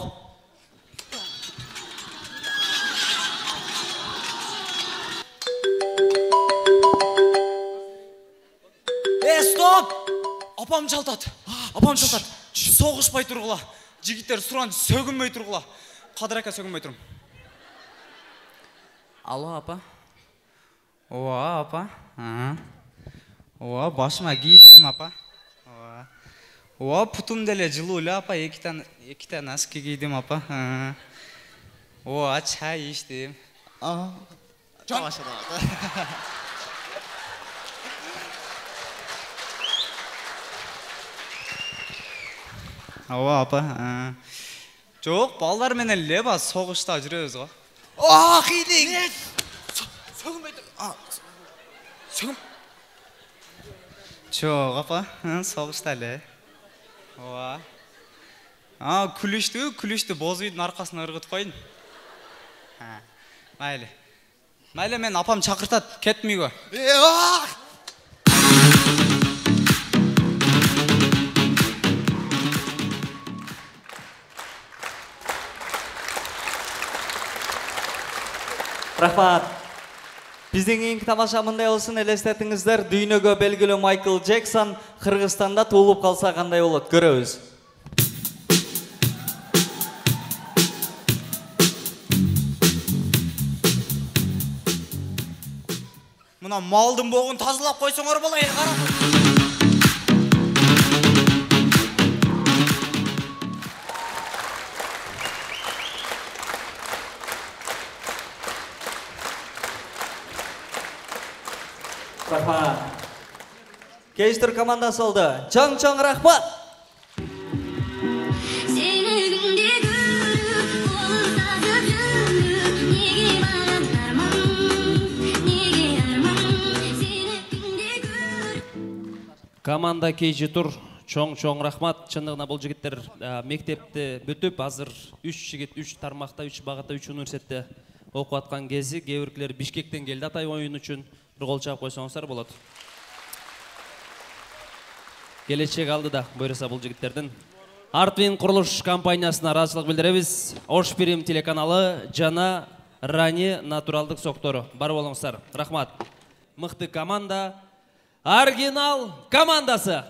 Стоп! Апам жалтады. Соғышпай тұрғыла. Жігіттер сұран сөгінмей тұрғыла. Қадыр әке сөгінмей тұрым. Алло, апа. Оа, апа. Оа, башыма кейдейм, апа. Оа, пұтым дәле жылу өлі, апа. 2 та наски кейдейм, апа. Оа, чай іштейм. Ава, апа. Жоқ, балдар менен леба соғышта жүрөбүз ғой. Қидең! Сөгінбей тұр. Сөгін. Жоқ, апа. Соғышта ле. Ова. Күлішті бозуйдың арқасына ұрғыт қойын. Майлы. Майлы, мен апам чақыртады, кетмей ғой. Рахмат. Біздің ең тамаша мындай олсын елестетіңіздер. Дүйнөгө белгілі Майкл Джексон Қырғызстанда туылып қалса қандай болады, көрөбүз. Мұна малдың боғын тазылап қойсыңар болай, қара. Рахмат. Кейстер командасы oldu. Чоң рахмат. Команда KG Тур чоң рахмат. Чындыгына бул жигиттер мектепти бүтүп, азыр 3 жигит 3 тармакта, 3 багытта, 3 университетте окуп аткан кези, кээ биркилер Бишкектен келди атай оюн үчүн. Бир кол чаап койсоңуздар болот. Келечек алдыда буйруса бул жигиттердин. Артвин курулуш компаниясына ыраазычылык билдиребиз. Ошпирим телеканалы жана Рани натуралдык соктору. Бар болуңуздар. Рахмат. Мыкты команда. Оригинал командасы.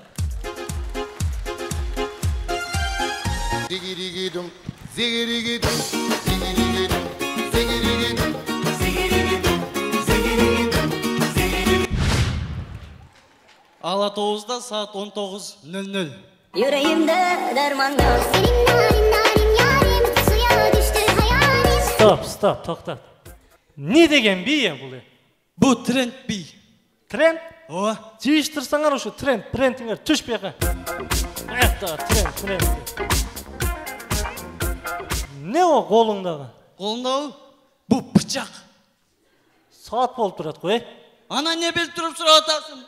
Зигиригидум, зигиригидум, зигиригидум, зигиригидум, зигиригидум, зигиригидум, зигиригидум. Алатоғызда саат 19:00. Yüreğimde dermanlar. Senin narin yarim, suya düştü hayalim. Stop, toxtat. Ne degen bi ya bu? Bu trend bi. Trend? Ova. Жиыштырсаңар ошо трендиңер түшпөй ка. Тренд. Не о колуңдагы? Колуңдагы? Bu бычак. Саат болуп турат го, Ана не билип туруп сурап атасың?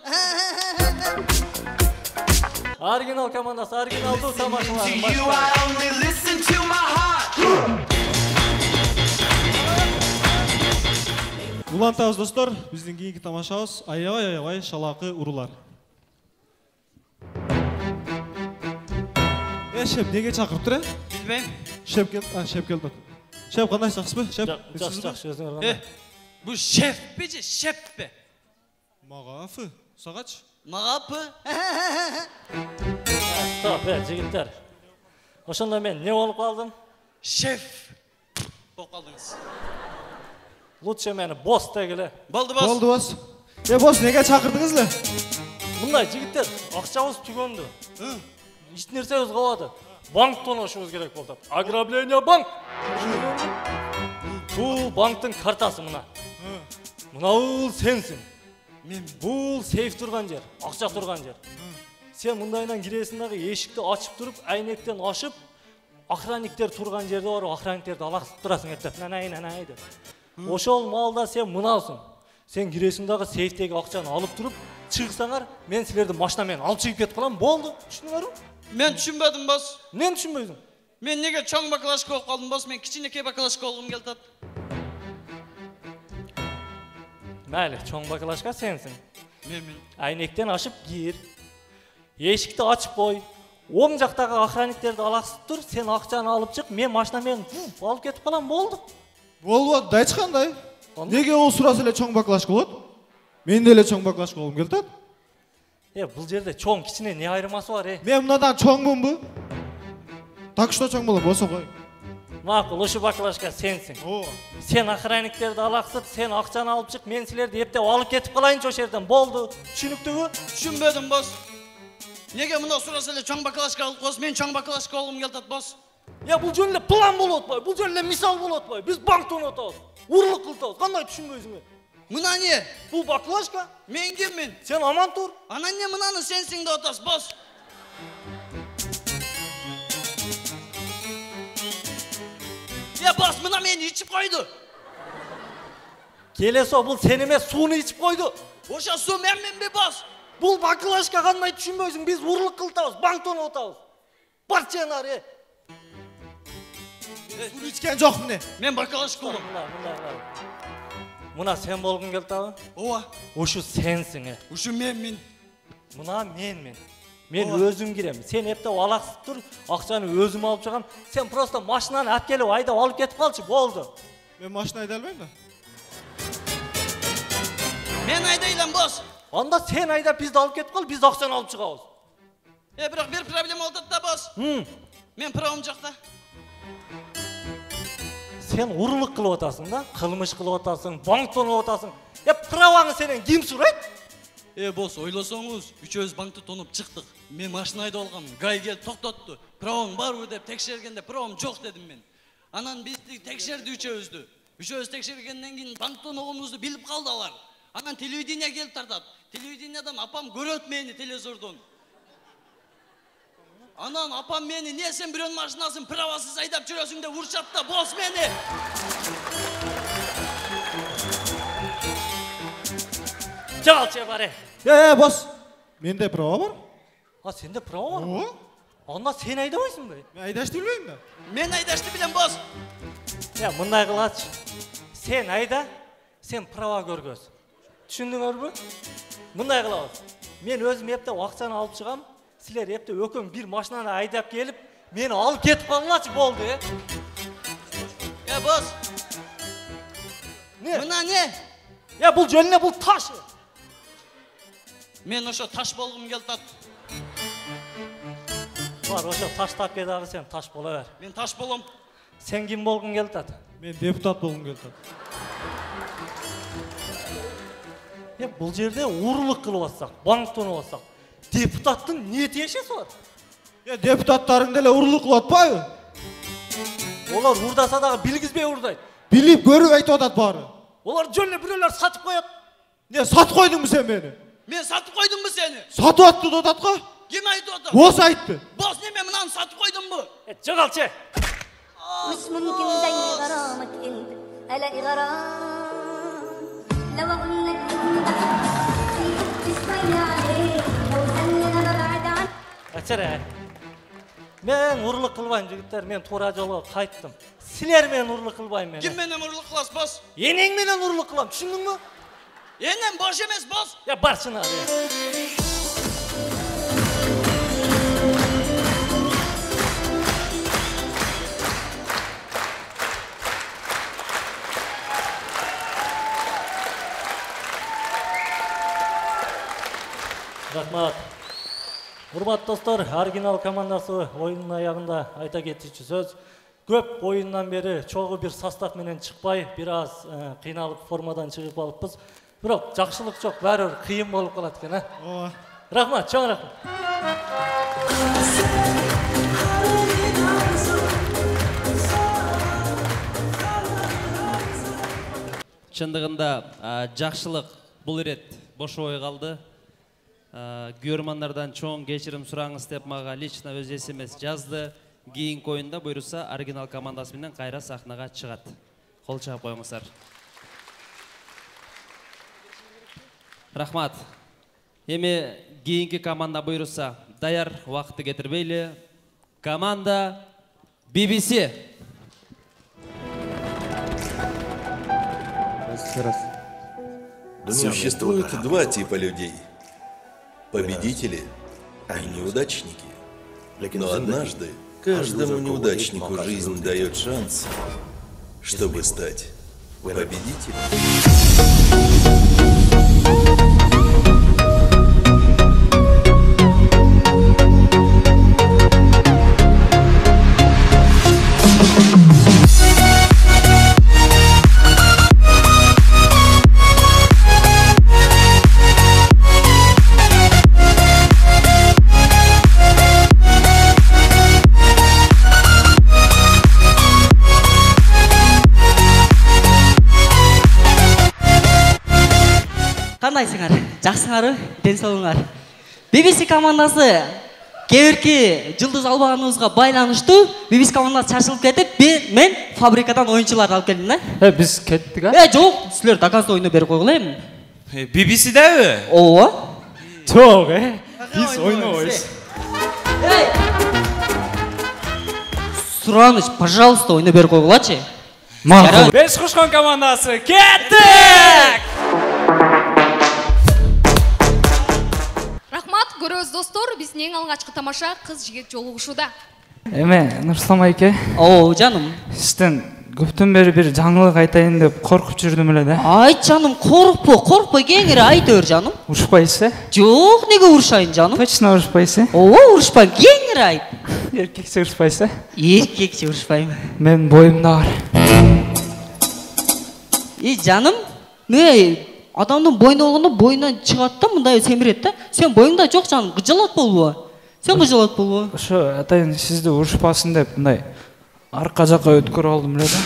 Оригинал командасы, оригиналдуу тамашаларын Улантабыз достор, биздин кийинки тамашабыз аябай шалакы урулар. Шеп неге чакырыптыр? Билбейм. Шеп келди. Шеп кандай жакшысызбы? Шеп. Жакшы, өзүңөр кандай? Bu şefpi же, şeppi? Мага сагач. Мага Стоп, жигиттер. Ошондо мен не болуп калдым? Шеф. Болуп калдыңыз. Лучше мени босс дегиле. Болду босс. Болду босс. Босс, неге чакырдыңыз эле? Мындай жигиттер, акчабыз түгөндү. Эч нерсебиз калбады. Банк тоношубуз керек болду. Ограбление банк. Бул банктын картасы мына. Мынау сенсиң. Бул сейф турган жер, акча турган жер. Сен мындайынан киресиң дагы эшикти ачып туруп, айнектен ашып, охранниктер турган жерде барып, охранниктерди алаксып турасың эптеп. Нанай деп. Ошол маалда сен мынаусың. Сен киресиң дагы сейфтеги акчаны алып туруп, чыгсаңар, мен силерди машина менен алып чыгып кетип калам. Болду. Түшүндүңөрбү? Мен түшүнбөдүм, босс. Мен түшүнбөйдүм. Мен неге чоң баклашка болуп калдым, босс? Мен кичинекей баклашка болгум келип атат. Мейли, чоң баклашка сенсиң. Мен. Айнектен ашып кир. Эшикти ачып кой. Оң жактагы охранниктерди алаксып тур, сен акчаны алып чык, мен машина менен алып кетип калам, болду. Болбойт, дайчы кандай? Неге ол сураса эле чоң баклашка болот? Мен деле чоң баклашка болгум келип атат. Бул жерде чоң кичине не айырмасы бар, Мен мындан чоңмунбу? Так что чоң болот, болсо кой. Макул, ушу баклашка сенсиң. Сен охранниктерди алаксып, сен акчаны алып чык, мен силерди эптеп алып кетип калайынчы ошол жерден. Болду. Түшүнүктүүбү? Түшүнбөдүм, босс. Неге мына сураса эле чоң баклашка алып койсуң, мен чоң баклашка болгум келип атат, босс. Бул жөн эле план болуп атпайбы? Бул жөн эле мисал болуп атпайбы? Биз банктан атабыз. Урлук кылтабыз. Кандай түшүнбөйсүң? Мына не? Бул баклашка. Мен киммин? Сен аман тур. Ана не мынаны сенсиң деп атасыз, босс? Босс, мына мени ичип койду. Келесо, бул сен эмес, сууну ичип койду. Ошо суу менминби, босс? Бул баклашка, кандай түшүнбөйсүң? Биз урлук кылтабыз, банктан атабыз. Бар ченар, Суу ичкен жок міне. Мен баклашка болом. Мына сен болгуң келип атабы? Ооба. Ушу сенсиң, Ушу менмин. Мына менмин. Мен өзүм кирем. Сен эптеп алаксып тур, акчаны өзүм алып чыгам. Сен просто машинаны алып келип айдап алып кетип калчы, болду. Мен машина айдай албайм да. Мен айдай алам, босс. Анда сен айдап бизди алып кетип кал, биз акчаны алып чыгабыз. Бирок бир проблема болуп атат да, босс. Мен правом жакта. Сен урлук кылып атасың да, кылмыш кылып атасың, банк тонуп атасың. Праваңы сенен ким сурайт? Босс, ойлосоңуз, үчөөбүз банкты тонуп чыктык. Мен машина айдап алгам, гай келип токтотту. Правоң барбы деп текшергенде правом жок дедим мен. Анан бизди текшерди үчөөбүздү. Үчөөбүз текшергенден кийин банк тоногонубузду билип калды алар. Анан телевидение келип тартат. Телевидениедан апам көрөт мени телевизордон. Анан апам мени, не сен бирөөнүн машинасын правасыз айдап жүрөсүң деп урчат да, босс мени. Жал чебаре. Босс. Менде права бар. Сенде права бар? Анда сен айдабайсың ба? Мен айдашты білмеймін да. Мен айдашты білем бос. Мындай қылатшы. Сен айда, сен права көргөз. Түшүндүңөр бі? Мындай қылабыз. Мен өзім епте уақытсан алып шығам. Сілер епте өкім бір машинаны айдап келіп, мені алып кетіп қалғылачы болды. Бос. Мына не? Бұл жөніне бұл таш. Мен ошо таш болғым келтат. Бар, ошо таш тап кедағы сен таш бола бер. Мен таш болом. Сен ким болғың келтат? Мен депутат болғым келтат. Бұл жерде урлық қылып атсақ, банк тонып атсақ, депутаттың не тиешесі бар? Депутаттарың деле урлық қылып атпайбы? Олар урдаса дағы білгізбей урдайды. Билип көріп айтып атат бары. Олар жөніне біреулер сатып қояды. Не, сатып қойдың бі сен мені? Мен сатып қойдым бі сені? Сатып атты дотатқа? Кем айтып отыр? Бос айтты. Бос неме мынаны сатып қойдым бі? Жоғалшы. مش ممكن زي غرامك انت الاقي غرام لو اقول لك انت تسمعني عليك لو سني انا ببعد عنك Açar мен ұрлық қылбайым жігіттер, мен тура жолға қайттым. Сілер мен ұрлық қылбайым мен. Кім менен ұрлық қылас бос? Енең менен ұрлық қылам, түсіндің мі? Енем бош емес бос. Бар шына. Рахмат. Құрметті достар, оригинал командасы ойынның аяғында айта кетуші сөз. Көп ойыннан бері чоғы бір состав менен шықпай, біраз қиналып формадан шығып алыппыз. Бірақ жақшылық жоқ, бәрі қиын болып қалады екен. Рахмат, чоң рахмат. Шындығында жақшылық бұл рет бош ой қалды. Көрермандардан чоң кешірім сұраңыз деп маға лично өз SMS жазды. Кейінгі ойында бұйырса оригинал командасымен қайра сахнаға шығады. Қол шағып қойыңыздар. Рахмат. Еме кейінгі команда бұйырса даяр уақытты кетірбейлі. Команда BBC. Существует два типа людей. Победители и неудачники. Но однажды каждому неудачнику жизнь дает шанс, чтобы стать победителем. Қандайсыңар? Жақсыңар, денсаулығыңар. BBC командасы кеверки жылдыз албағанымызға байланышты. BBC командасы шашылып кетіп, мен фабрикадан ойыншылар алып келдім, да? Біз кеттік, а? Жоқ, сілер доказды ойны беріп қойғылайым. BBC-де өй? Ова. Жоқ, біз ойны ойыз. Сұраныш, пожалуйста, ойны беріп қойғылачы. Беш құшқан командасы, кеттік! Көрөз достор, биздин эң алгачкы тамаша кыз жигит жолугушууда. Нурслам айке. О, жаным. Сизден көптөн бери бир жаңылык айтайын деп коркуп жүрдүм эле да. Айт жаным, коркпо, кеңири айт өр жаным. Урушпайсыз? Жок, неге урушайын жаным? Точно урушпайсыз? Ооба, урушпайм, кеңири айт. Эркекче урушпайсыз? Эркекче урушпайм. Мен боюмда бар. Жаным, адамдын бойына болгондо боюнан чыгат да, мындай семирет да. Сен боюңда жок жаным, кыжалат болбу? Сен кыжалат болбу? Ошо атайын сизди урушпасын деп мындай арка жакка өткөрүп алдым эле да.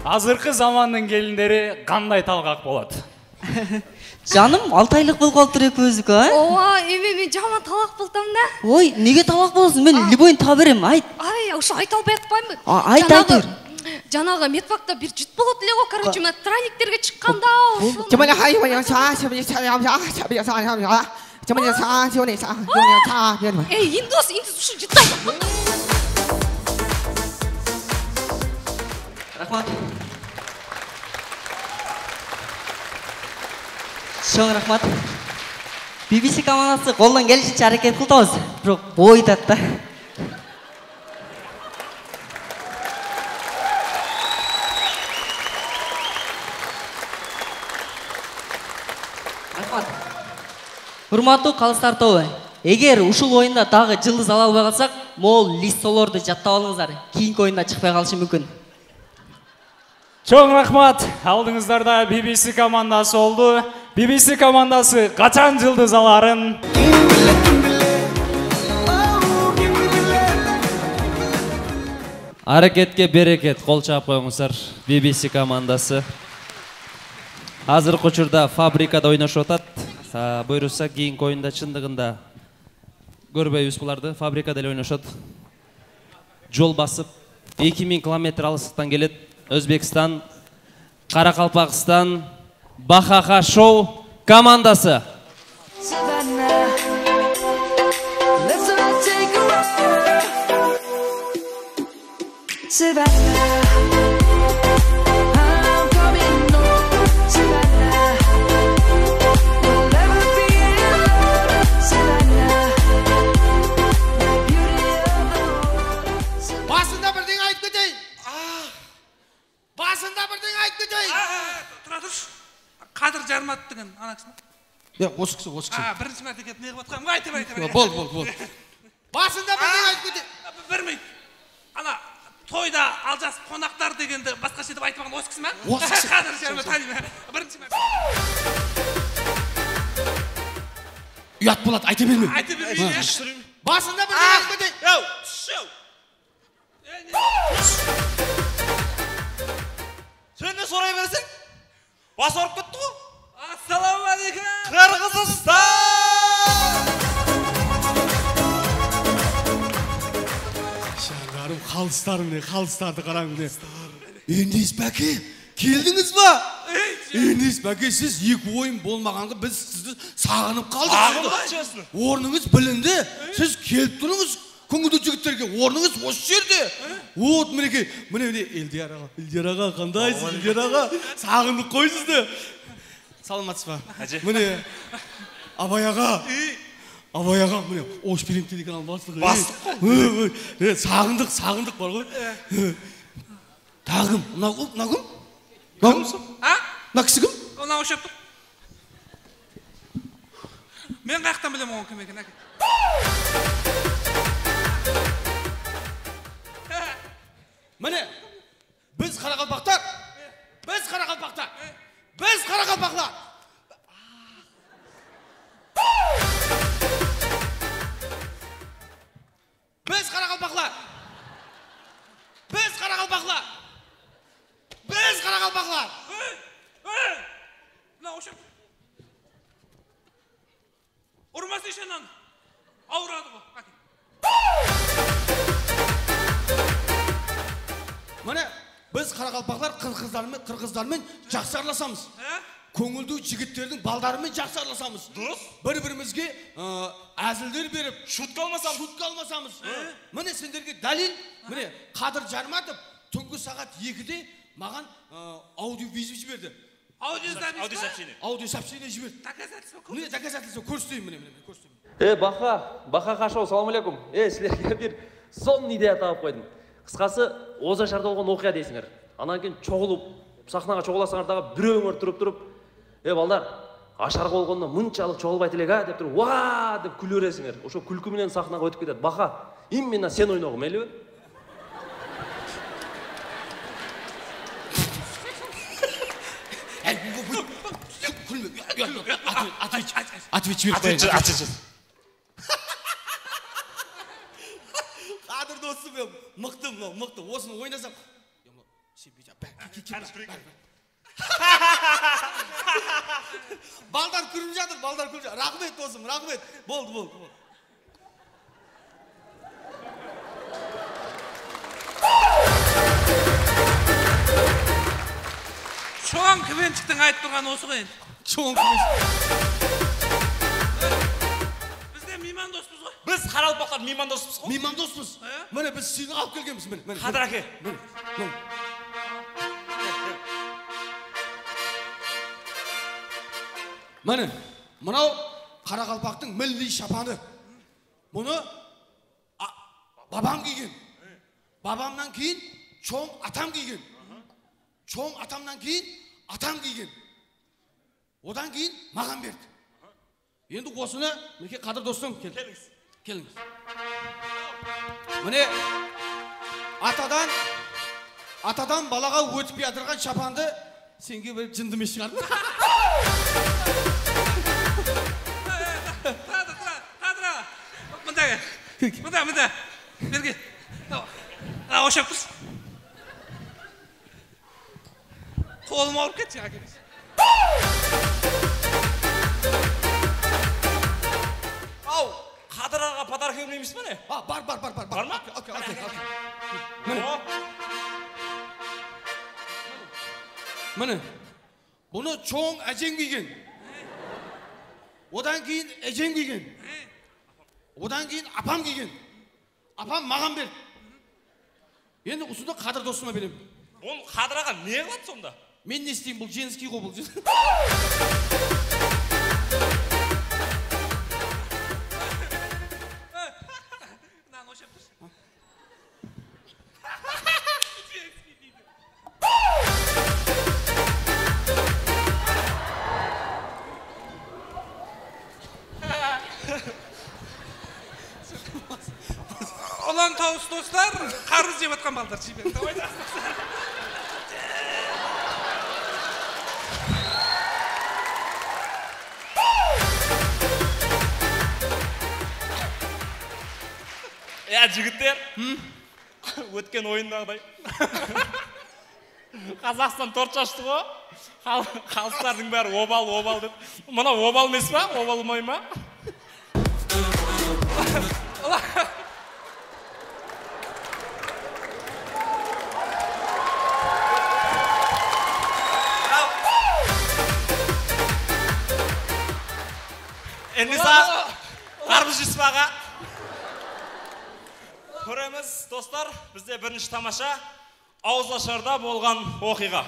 Азыркы замандын келиндери кандай талгак болот? Жаным, 6 айлык болуп калыптыр экөөбүздүкү, а? Ооба, эми жаман талак болдум да. Ой, неге талак болосуң? Мен любойун таба берем, айт. Ай, ошо айта албай атпаймынбы? Айт, айтыр. Жанагы медпакта бир жут болот эле го, короче, мен трайниктерге чыкканда ошо. Эй, индус ушу жуттай. Рахмат. Чоң рахмат. BBC командасы колдон келишинче аракет кылдыбыз, бирок бой айтат да. Рахмат. Урматтуу калыстар тобу, эгер ушул оюнда дагы жылдыз ала албай калсак, могул листолорду жаттап алыңыздар. Кийинки оюнда чыкпай калышы мүмкүн. Чоң рахмат. Алдыңыздарда BBC командасы oldu. BBC командасы качан жылдыз аларын? Аракетке берекет, кол чаап коюңуздар. BBC командасы. Азыркы учурда фабрикада ойношуп атат. Буйрукса кийинки оюнда чындыгында көрбөйбүз буларды. Фабрикада эле ойношот. Жол басып 2000 километр алыстыктан келет. Өзбекстан, Каракалпакстан, Бахаха шоу командасы. Басында бірден айтып кетейін. Басында бірден айтып кетейін. Тұра тұршы. Қадыр Жармат деген ана кісі ма? Осы кісі. Бірінші мәрте келіп неғып отқан. Айта. Бол. Басында бірден айтып кетейін. Бермейді. Ана тойда алжас қонақтар дегенді басқаша етіп айтып алған осы кісі ма? Осы кісі. Қадыр Жармат танимын. Бірінші мәрте. Ұят болады, айта берме. Басында бірден айтып кетейін. Sen de sorayı versin. Bas ork tuttu. Assalamu alaikum. Kırgızistan. Şanlarım, kalıstardı karan güne. Enis Baki, geldiniz mi? Enis Baki, siz iki oyun bolmağandı, biz sizi sağınıp kaldık. Ornunuz bilindi, siz kelip durunuz. Көңілді жігіттерге орныңыз осы жерде. Вот мінеке, міне Элдияр аға, қандайсыз Элдияр аға? Сағындық қой сізді. Саламатсыз ба? Міне Абай аға, міне Ошпирин телеканал бастығы. Сағындық бар ғой. Тағым, мына кім? Мына кісі кім? Мына ошаптық. Мен қаяқтан білем оған кім екен. Міне, біз Қарақалпақтар. Біз Қарақалпақтар. Мына ошап. Ұрмасы ішенен ауырады бұл. Міне, біз Қарақалпақтар қырғыздармен жақсы араласамыз. Көңілді жігіттердің балдарымен жақсы араласамыз. Дұрыс. Бір-бірімізге әзілдер беріп, шутка алмасамыз. Міне сендерге дәлел, міне Қадыр Жарматов түнгі сағат 2-де маған аудио-визу жіберді. Аудио-сообщение жіберді. Міне доказательство көрсетейін, міне көрсетейін. Баха шоу, салам алейкум. Сілерге бір сон идея тауып қойдым. Қысқасы, Озашарда болған оқия дейсіңер. Анан кейін чоғылып, сахнаға чоғыласыңар дағы біреуіңер тұрып, балдар, ашарға болғанда мұншалық чоғылбайт елек, деп тұрып, ва деп күлі өресіңер. Ошо күлкі менен сахнаға өтіп кетеді. Баха, именно сен ойнауым, әлі бе? Отвечай. Қадыр досым, мықты. Осыны ойнасам. Балдар күріп жатыр. Рахмет досым, рахмет. Болды. квенчиктің айтып тұрғаны осы ғой енді. Чоң Бізде мейман доспыз ғой. Біз Қаралпақтар мейман доспыз ғой. Мейман доспыз. Міне біз сыйға алып келгенбіз. Міне. Қадыр әке. Міне, мынау Қарақалпақтың милли шапаны. Мұны бабам киген. Бабамнан кейін чоң атам киген. Чоң атамнан кейін атам киген. Одан кейін маған берді. Енді осыны, мінекей Қадыр достым, келіңіз. Келіңіз. Міне атадан балаға өтіп ядырған шапанды сенге бір жындымен шығарды. Мында. Берге. Ошап тұрсын. Қолым ауырып кетті жаңа келесі. Ау, Қадыр аға подарок емейміз бі не? Бар. Бар ма? Окей. Міне, бұны чоң әжең киген. Одан кейін әжең киген. Одан кейін апам киген. Апам маған берді. Енді ұсынды Қадыр достыма беремін. Оны Қадыр аға не қылады сонда? Мен не істеймін, бұл женский ғой бұл. Olan tavus dostlar, qarız jeb atқан балдар жібер. Жігіттер, өткен ойындағыдай. Қазақстан торт шашты ғой. Қалыстардың бәрі обал деп. Мұна обал емес па? Обал мой ма? Енді қарбыз жиспаға. Көреміз, достар, бізде бірінші тамаша ауызашарда болған оқиға.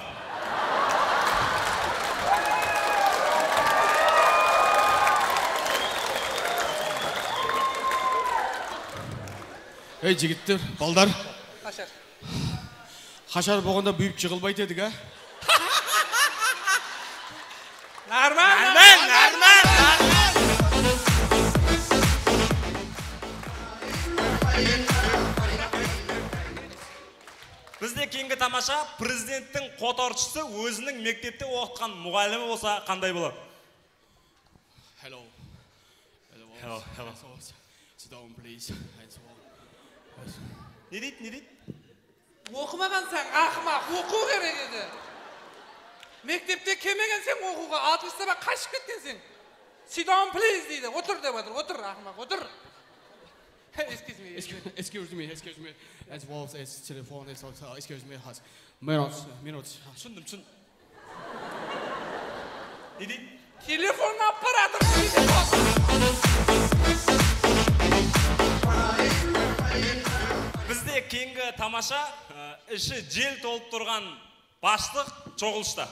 Ей, жігіттер, балдар. Қашар. Қашар болғанда бүйіп жығылбайды едік, ә? Нормально. Бізде кейінгі тамаша президенттің қотаршысы өзінің мектепте оқытқан мұғалімі болса қандай болады? Hello. Sit down, please. Не дейді? Оқымаған сәң, ақымақ, оқу керек еді. Мектепте келмеген сен оқуға, 60 сабақ қашып кеткен сен. Sit down, please дейді. Отыр деп отыр. Отыр, ақымақ, отыр. Excuse me. As well as telephone, excuse me. Minutes. Түсіндім. Не дейді? Телефон аппараты дейді. Бізде кейінгі тамаша іші жел толып тұрған бастық жоғылышта.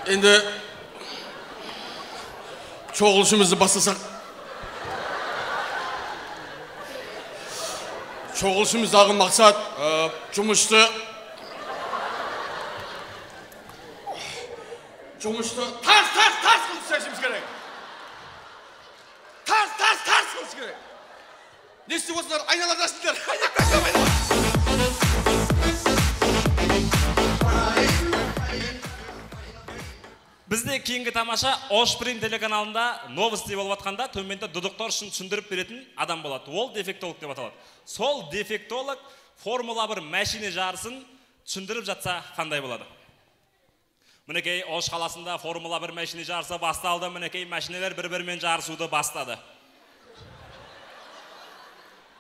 Енді çoğuluşumuzu бастасақ. Çoğuluşumuzдағы мақсат жұмысты тарс қылып істеуіміз керек. Тарс қылып керек. Не істеп осылар айналадасыңдар. Бізде кейінгі тамаша Ошприм телеканалында новости болып атқанда төменде дудуктар үшін түсіндіріп беретін адам болады. Ол дефектолог деп аталады. Сол дефектолог Формула 1 мәшине жарысын түсіндіріп жатса қандай болады? Мінекей Ош қаласында Формула 1 мәшине жарысы басталды. Мінекей мәшинелер бір-бірімен жарысуды бастады.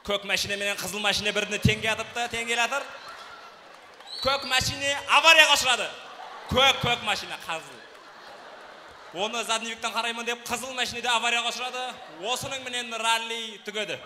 Көк машина менен қызыл машина біріне теңге атыпты, теңге атыр. Көк машина аварияға ұшырады. Көк машина қызыл. Оны задневиктен қараймын деп қызыл машинеде аварияға ұшырады. Осының менен ралли түгеді.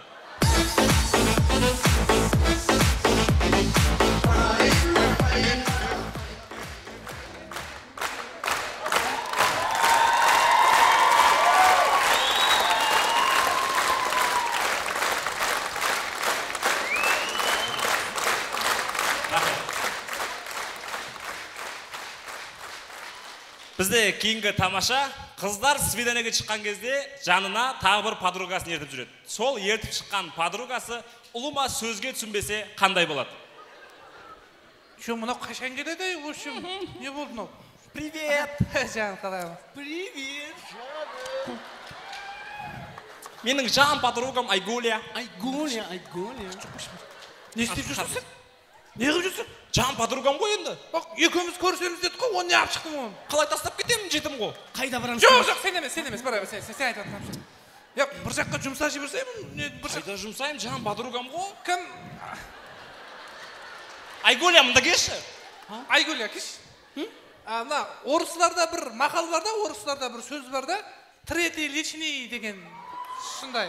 Бізде кейінгі тамаша, қыздар свиданиеге шыққан кезде жанына тағы бір подругасын ертіп жүреді. Сол ертіп шыққан подругасы ұлыма сөзге түсінбесе қандай болады? Що, мынау қашан келеді, в общем, не болды мынау? Привет! Жан, қалай? Привет, жаным! Менің жан подругам Айгуля. Айгуля. Не істеп жүрсің сен? Не қылып жүрсің? Жан подругам ғой енді. Екеуміз көрісеміз дедік қой, оны не алып шықтың оны? Қалай тастап кетемін, жетім ғой. Қайда барамыз? Жоқ, сен емес, бара, сен айтып жатқан. Бір жаққа жұмсап жіберсем, қайда жұмсаймын, жан подругам ғой. Кім? Айгуля, мұнда келші. Айгуля, кеш. Мына орысларда бір мақал бар да, орысларда бір сөз бар да, третий личный деген шындай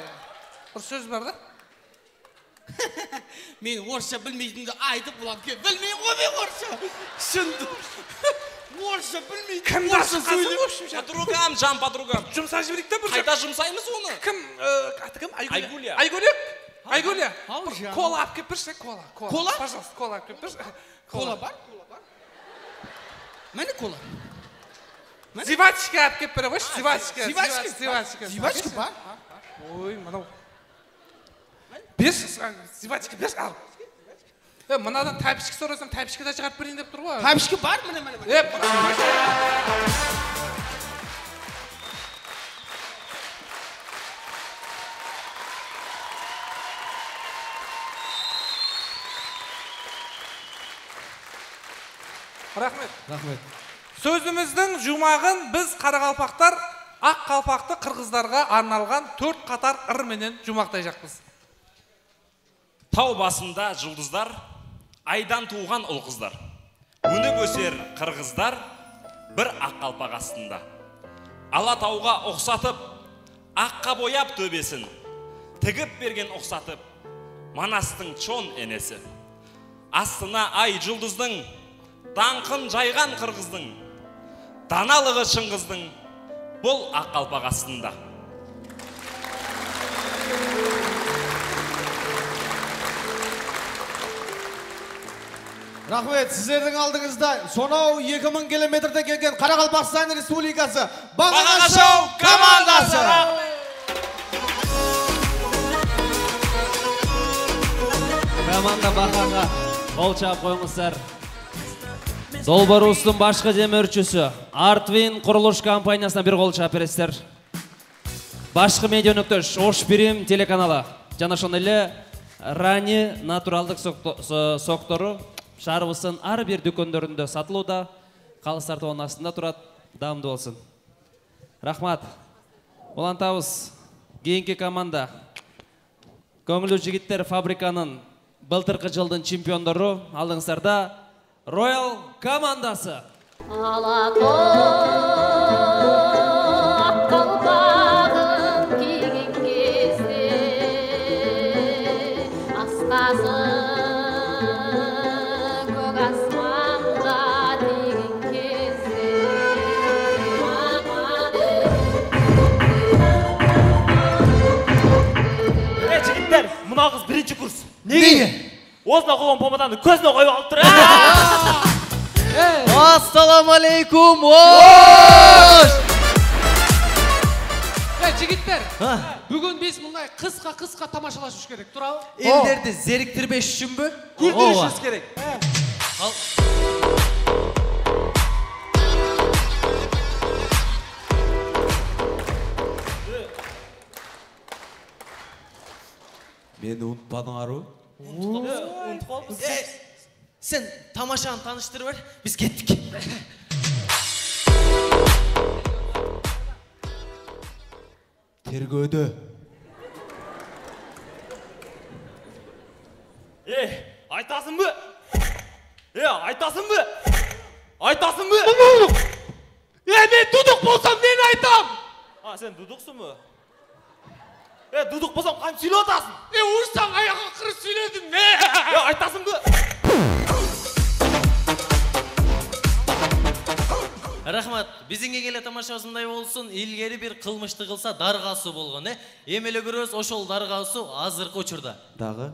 бір сөз бар да. Мен орысша білмейтінді айтып бұлан ке. Білмейм ғой мен орысша. Шынды. Орысша білмейтін. Кімді ашқасың? Подругам, жан подругам. Жұмса жіберейік та бір қайда жұмсаймыз оны? Кім? Аты кім? Айгуля. Айгуля. Кола алып кеп бірші, кола. Кола? Пожалуйста, кола алып кеп бірші. Кола бар? Мәне кола? Зивачка алып кеп бірі қойшы, зивачка. Зивачка бар? Ой, мынау. Берші, зивачка берші, ал. Мынадан тәпішкі сұрасам, тәпішкі да шығарып берейін деп тұр ғой. Тәпішкі бар? Міне. Рахмет. Сөзіміздің жұмағын біз қарақалпақтар ақ қалпақты қырғыздарға арналған 4 қатар ырменен жұмақтай жақпыз. Тау басында жұлдыздар, айдан туған ұл қыздар. Өніп өсер қырғыздар, бір ақ қалпақ астында. Алатауға ұқсатып, аққа бояп төбесін, тігіп берген ұқсатып, Манастың чон енесі. Астына ай жұлдыздың, даңқын жайған қырғыздың, даналығы шыңғыздың, бұл ақ қалпақ астында. Рахмет, сіздердің алдыңызда сонау 2000 километрде келген Қарақалпақстан Республикасы Бағана Шоу командасы. Команда Бақаға қол шап қойыңыздар. Долбарустың башқы демірчісі Артвин құрылыш компаниясына бір қол шап бересіздер. Башқы медиа нүктеш Ошбирим телеканалы. Жана шонелі Рани натуралдық соктору Шарыбысын ар бір дүкендерінде сатылуда, қалыстар тоғын астында тұрады, дамды болсын. Рахмат. Олантауыз, кейінгі команда. Көңілі жігіттер фабриканың былтырғы жылдың чемпиондары алдыңыздарда Royal командасы. Қалпағын киген кезде асқазын көк аспанға тиген кезде жігіттер, мына қыз бірінші курс. Неге? Осына қолын помаданы көзіне қойып алып тұр. Ассаламалейкум. Жігіттер, бүгін біз мұндай қысқа тамашалашуш керек, тұрау? Елдерді зеріктірбеш үшін бі? Күлдірішіз керек. Мені ұнтпадың ару? Сен тамашаны таныштырып бер, біз кеттік. Тергөөдө. Айтасың бі? Айтасың бі? Айтасың бі? Мен дудық болсам нені айтам? Сен дудықсың бі? Дудық болсам қанша сөйлеп атасың? Ұрсаң аяққа қырып сөйледім ме? Айтасың бі? Рахмат, bizimge келе тамашасындай болсын, илгери bir кылмышты кылса даргасы болгон, Эмеле көрөбүз ошол даргасы азыркы учурда. Дагы?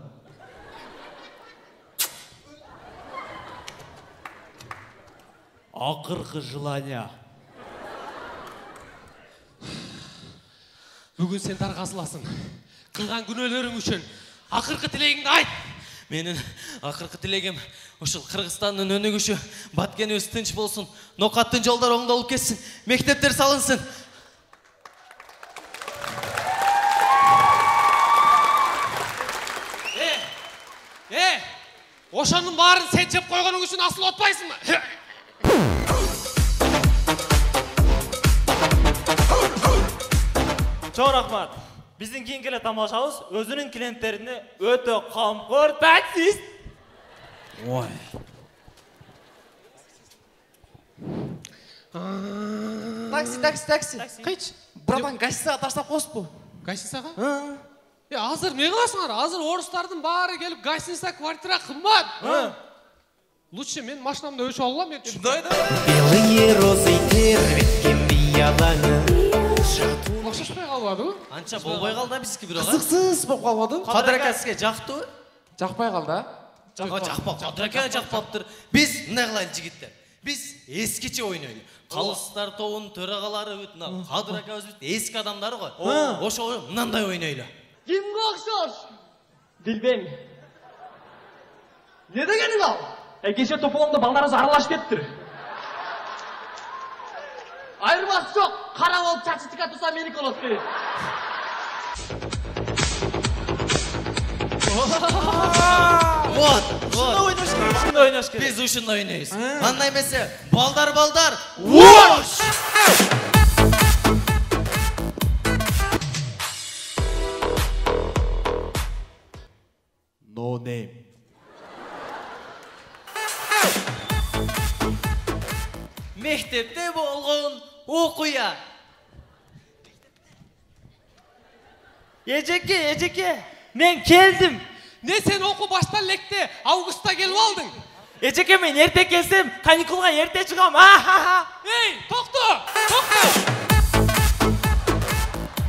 Акыркы желание. Бүгін сен тарқасыласың. Қылған күнәлерің үшін ақырқы тілегіңді айт. Менің ақырқы тілегім ошол Кыргызстандын өнүгүшү, Баткенибиз тынч болсун, Нокаттын жолдор оңдолуп кетсин, мектептер салынсын. Ошонун баарын сен жеп койгонуң үчүн асыл отпайсыңбы? Чоң рахмат. Биздин кийин келе тамашабыз өзүнүн клиенттерине өтө камкор таксист. Ой. Такси. Кыйч. Братан, гостиницага таштап коюшпу. Гостиницага? Азыр не кыласыңар? Азыр орустардын баары келип гостиница квартира кымбат. Лучше мен машинамда өчүп алам, мен түшүндүм. Белые розы тербеткен бияланы. Окшошпой калбадыбы? Анча болбой калды бизге бирок. Кызыксыз болуп калбадыбы? Кадыр ака сизге жактыбы? Жакпай калды, Жакпак. Кадыр ака жакпаптыр. Биз эмне кылайлы жигиттер? Биз эскиче ойнойлу. Калыстар тобунун төрагалары бүт, Кадыр акабыз бүт эски адамдар го. Ошо мындай ойнойлу. Kimge okşar? Bilbem. Ne degeni al? Gece topuğumda ballarınız aralaş kettir. Ayırmaz çok. Kara olup çaçı çıkartırsa meni koloslu. Вот. Şunda oynaş керек. Biz ушунда ойнойбуз. Андай эмесе, балдар. Вош! No name. Мектепте болгон окуя. Ejeke, men keldim. Ne sen oku baştan lekte, Ağustos'ta gelip aldın. Ejeke, men erte kelsem, kanikulga erte çıkam. Hey, toktu.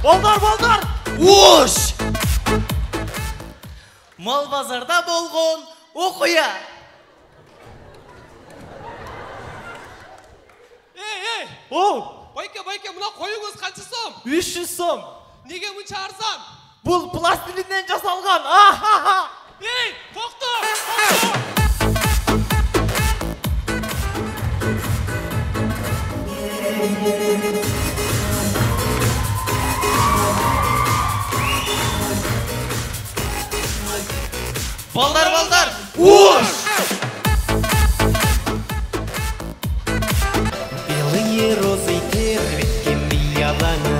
Balдар. Voş! Mal bazarda болгон окуя. Hey. Bayke, buna koyunuz kaçı som? 300 som. Nege mi çağırsan? Bul plastilinden jasalgan. Hey, toktu. Balдар. Вош! Белые розы тербеткен бияланы.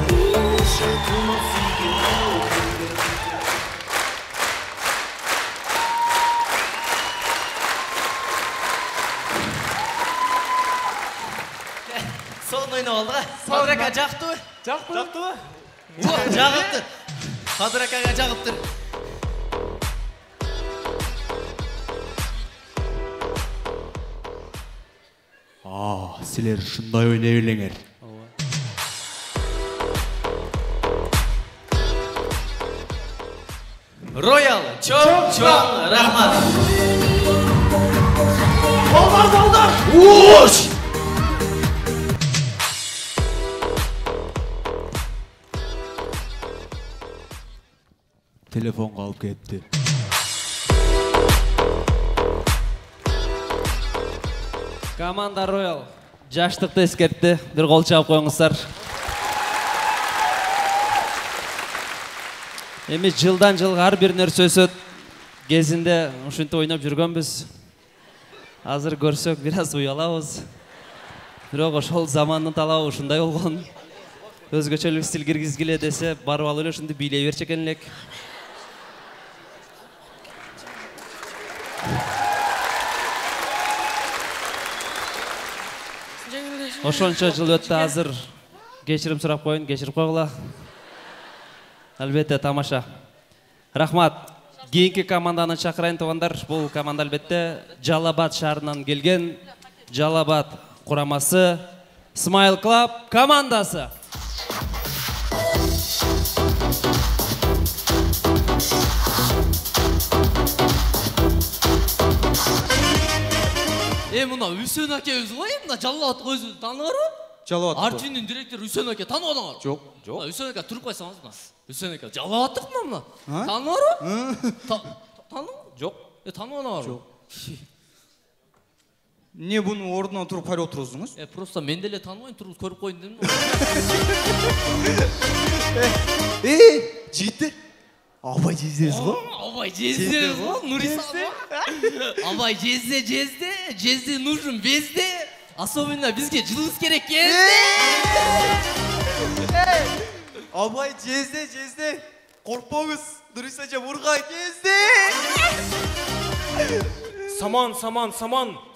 Son oynap aldık ha. Kadir aka jaktыбы? Жактыбы? Жагыптыр. Kadir akaga jagıptır. Силер шундай ойнай белеңер. Royal, çok rahmat. Balдар. Вош! Telefon kalıp gitti. Команда Royal жаштыкты эскертти. Бир кол чаап коюңуздар. Эми жылдан жылга ар бир нерсе өсөт. Кезинде ушинтип ойноп жүргөнбүз. Азыр көрсөк бир аз уялабыз. Бирок ошол замандын талабы ушундай болгон. Өзгөчөлүк стиль киргизгиле десе, барып алып эле ушинтип бийлей берчү экен элек. Ошончо жыл өттү, азыр кечирим сурап коюн, кечирип койгула. Албетте тамаша. Рахмат. Кийинки команданы чакырайын туугандар. Бул команда албетте Жалал Абад шаарынан келген Жалал Абад курамасы Smile Club командасы. Мына Үсен аке өзі ғой, мына Жалал Абад өзі танығар ма? Жалал Абад. Артвиннің директоры Үсен аке танып алыңар? Жоқ. Үсен аке тұрып қойсаңыз мына. Үсен аке Жалал Абадтық мына. Танығар ма? Танып? Жоқ. Танып алыңар? Жоқ. Не бұның орнынан тұрып қайда отырсыңыз? Просто мен деле танымайын, тұрып көріп қойын дедім. Жігіттер. Абай жездеңіз ғой? Абай жездеңіз ғой, Нуриса ғой? Абай жезде нужен безде. Особенно бізге жылыз керек кезде. Абай жезде. Қорқпаңыз, Нуриса жа ұрға кезде.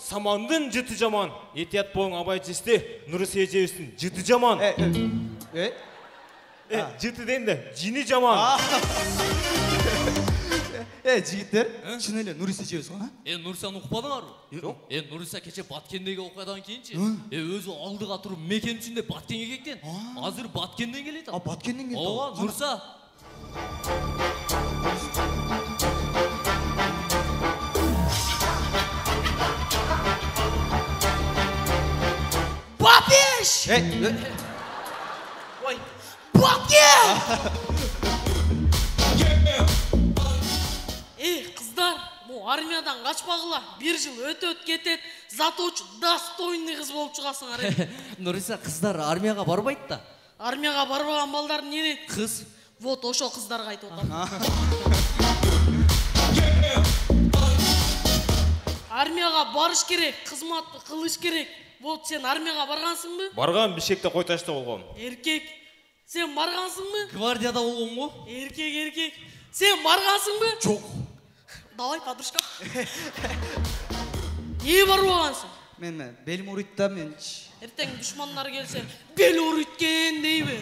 Самандың жыты жаман. Етият болың Абай жесте, Нуриса ежевістің жыты жаман. Жыты денді, жini жаман. Жігіттер, шын әлі Нуриса жеуіз ғой? Нурисаны ұқпадыңар ма? Жоқ. Нуриса кеше Баткендегі оқиғадан кейінше, өзі алдыға тұрып мекен үшінде Баткенге кеткен. Азыр Баткенден келеді. Баткенден келді. Ооба, Нуриса. Бапеш! Ой, Батке! Қыздар, бұл армиядан қашпағыла, бір жыл өт кетет, зато үшін достойный қыз болып шығасыңар. Нуриса, қыздар армияға барбайды да? Армияға барбаған балдар не дейді? Қыз? Вот, ошо қыздарға айтып отыр. Армияға барыш керек, қызматты қылыш керек. Вот, сен армияға барғансың бы? Барған Бишкекте Қойташта болған. Еркек, сен барғансың бы? Гвардияда болған ғой? Еркек. Сен барғансың бы? Жоқ. Давай, подружка. Не бар болғансың? Мен белім ұрытта мен. Ертең дұшмандар келсе, бел ұрыткен дейбі.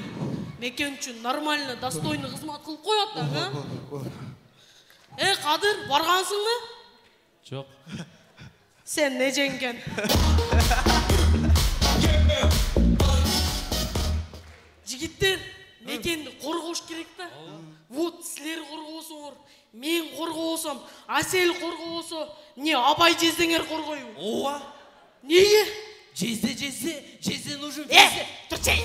Мекен үшін нормально, достойны қызмат қылып қояды, ға? Қадыр, барғансың бы? Жоқ. Сен не жеңген? Жігіттер, мекенді қорғауш керек та? Вот, сілер қорғаусыңыр, мен қорғаусам, Асел қорғаусы, не Абай жездеңер қорғайу? Оға? Неге? Жезде нужен везде. Тұрчай!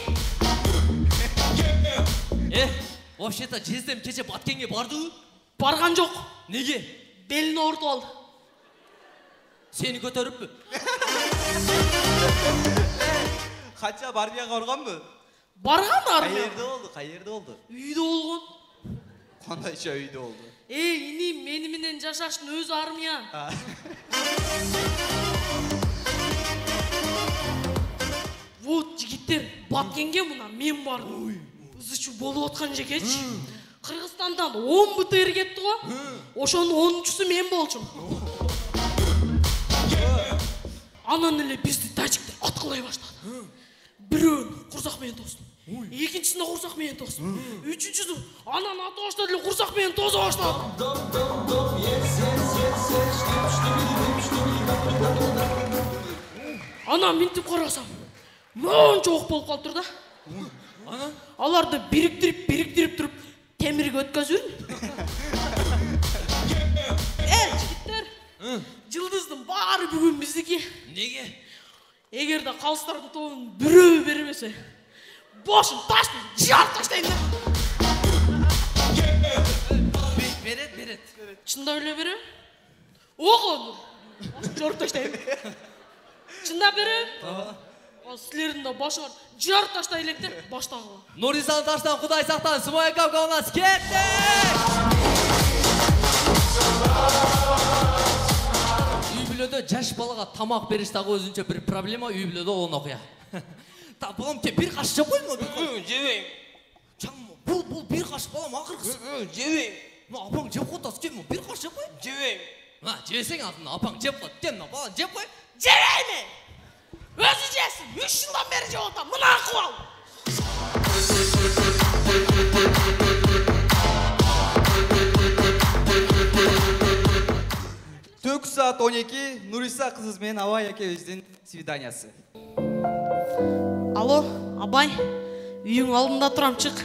Вообще-то жездем кеше Баткенге барды? Барған жоқ. Неге? Белін ауыртып алды. Сені көтеріп бі? Қанша армияға барған бі? Барған армия? Қай жерде болды? Үйді болған. Қандайша үйде болды? Инем, меніменен жашаштың өзі армия. Вот, жігіттер, Баткенге мұна мен бардым. Біз үші болып отқан жекетші. Қырғызстандан 10 БТР кетті ғой. Ошоның 10-шысы мен болчым. Анан эле бизди тачиктер аткылай баштады. Бирөөнү курсак менен тостум. Экинчисине курсак менен тостум. Үчүнчүсү анан ата баштады эле курсак менен тозо баштады. Анан минтип карасам, монча ок болуп калыптыр да. Аларды бириктирип туруп темирге өткөзүрүн. Жигиттер, жылдыздын баары бүгүн биздики. Неге? Эгерде калыстардын тобун бирөө бербесе, бошун таштын жарып таштайын да. Берет. Чындап эле берем? Ого, жарып таштайын. Чындап берем? Силердин да башыңар жарып таштай электе, баштагыла. Нурисаны таштан Кудай сактан, Смоя командасы кетти! Үй бүлөдө жаш балага тамак бериш дагы өзүнчө бир проблема, үй бүлөдө болгон окуя. Та балам те бир каш жабойм, жебейм. Бул бир каш балам акыркысы. Жебейм. Апаң жеп коет аскен, бир каш жабой. Жебейм. Жебесең атын апаң жеп коет, балам жеп кой. Жебейм. Өзі жесін, 3 жылдан бері жеп отам, мына ақуал. Түк саат 12, Нуриса қызыз мен Абай екеуіміздің свиданиясы. Алло, Абай, үйің алдында тұрам, шық.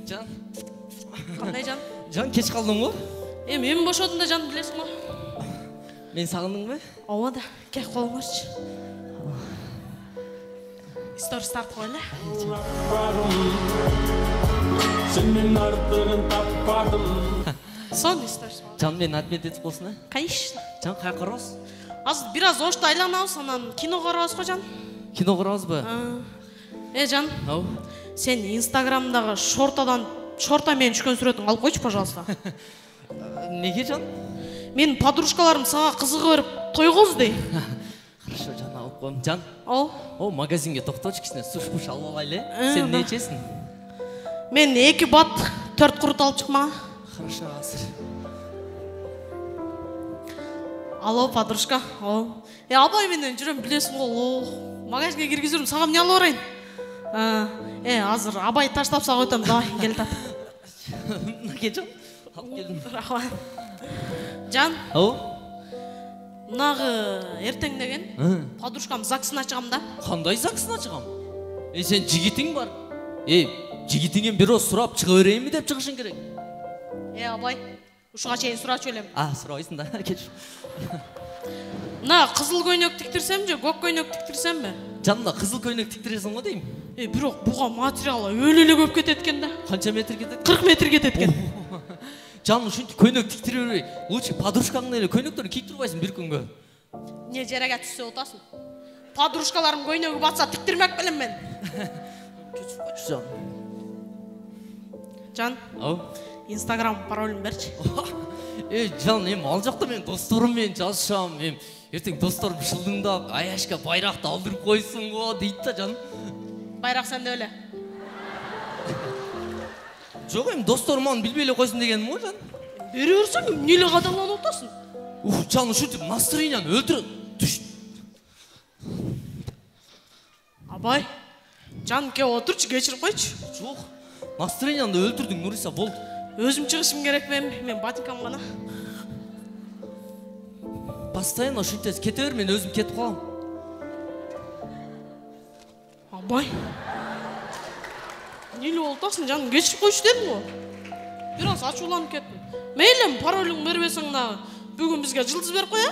Жан. Қандай жан? Жан, кеш қалдың ғой? Мен бошодым да жан білесің ғой. Мен сағындың ба? Ова да, кәк қолың өрші. Story start қойлы. Сенен артығын таппадым. Сон story. Жан, мен отмет етіп болсын, ә? Конечно. Жан, қай қарауыз? Аз biraz ошты айланауыз, анан кино қарауыз қой, жан. Кино қарауыз ба? Жан, Ау? сен инстаграмдағы шорта мен үшкен сүретін алып қойшы, пожалуйста. Неге, жан? Мен подружкаларым саға қызығы өріп той қоз дей. Хорошо, жан, алып қойым. Жан? О, магазинге тоқтаушы кісіне суш-пуш алып алайлы. Сен не ечесің? Мен 2 бат, 4 құрт алып шықма. Хорошо, асыр. Алло, подружка. Абай менен жүрем білесің ғой. Магазинге кіргізірім, сағам не алып орайын? Азыр Абай таштап саға өтем, давай, келді тап. Неге, жан? Алып келдім. Рахмат. Жан. Мынағы ертең деген, подружкам ЗАГСына шығам да. Қандай ЗАГСына шығам? Сен жігітің бар. Жігітіңен бір сұрап шыға өрейін деп шығышын керек. Абай, ұшыға шейін сұрап шөлем. Сұрайсың да, кеш. Мына қызыл көйнек тіктірсем же, көк көйнек тіктірсем бе? Жанна, қызыл көйнек тіктіресің ғой деймін. Бірақ бұға материалы өлелі көп кететкен да. Қанша метр кететкен? 40 метр кететкен. Жаным, шүнті көйнек тіктіре өрей. Лучше подружкаңның елі көйнектерін киіп тұрбайсың бір күнгі. Не жереге түссе отасың? Подружкаларым көйнегі батса тіктірмек білім мен. Жан. Жан, инстаграм паролін берші. Жан, ал жақта мен достарыммен жазышам. Ертең достарым шылдыңда аяшқа байрақты алдырып қойсын ғой, дейді да, жан. Байрақ сәнде өлі. Жоқ, достарым білбейлі қойсын дегенім ғой, жан. Бері өрсің, нелі қадалан отасың? Жан, үшінтіп настроенияны өлтіріп түш. Абай, жан, ке отыршы, кешір қойшы. Жоқ, настроенияны өлтірдің, Нуриса, болды. Өзім шығышым керек мен батикам ғана. Постоянно үшінтес, кете бер, мен өзім кетіп қалам. Абай, нелі олтасың, жаным, кешір қойшы дедім ғой. Biraz açуыланып кеттім. Мейлім, паролің бербесің, бүгін бізге жылдыз беріп қоя?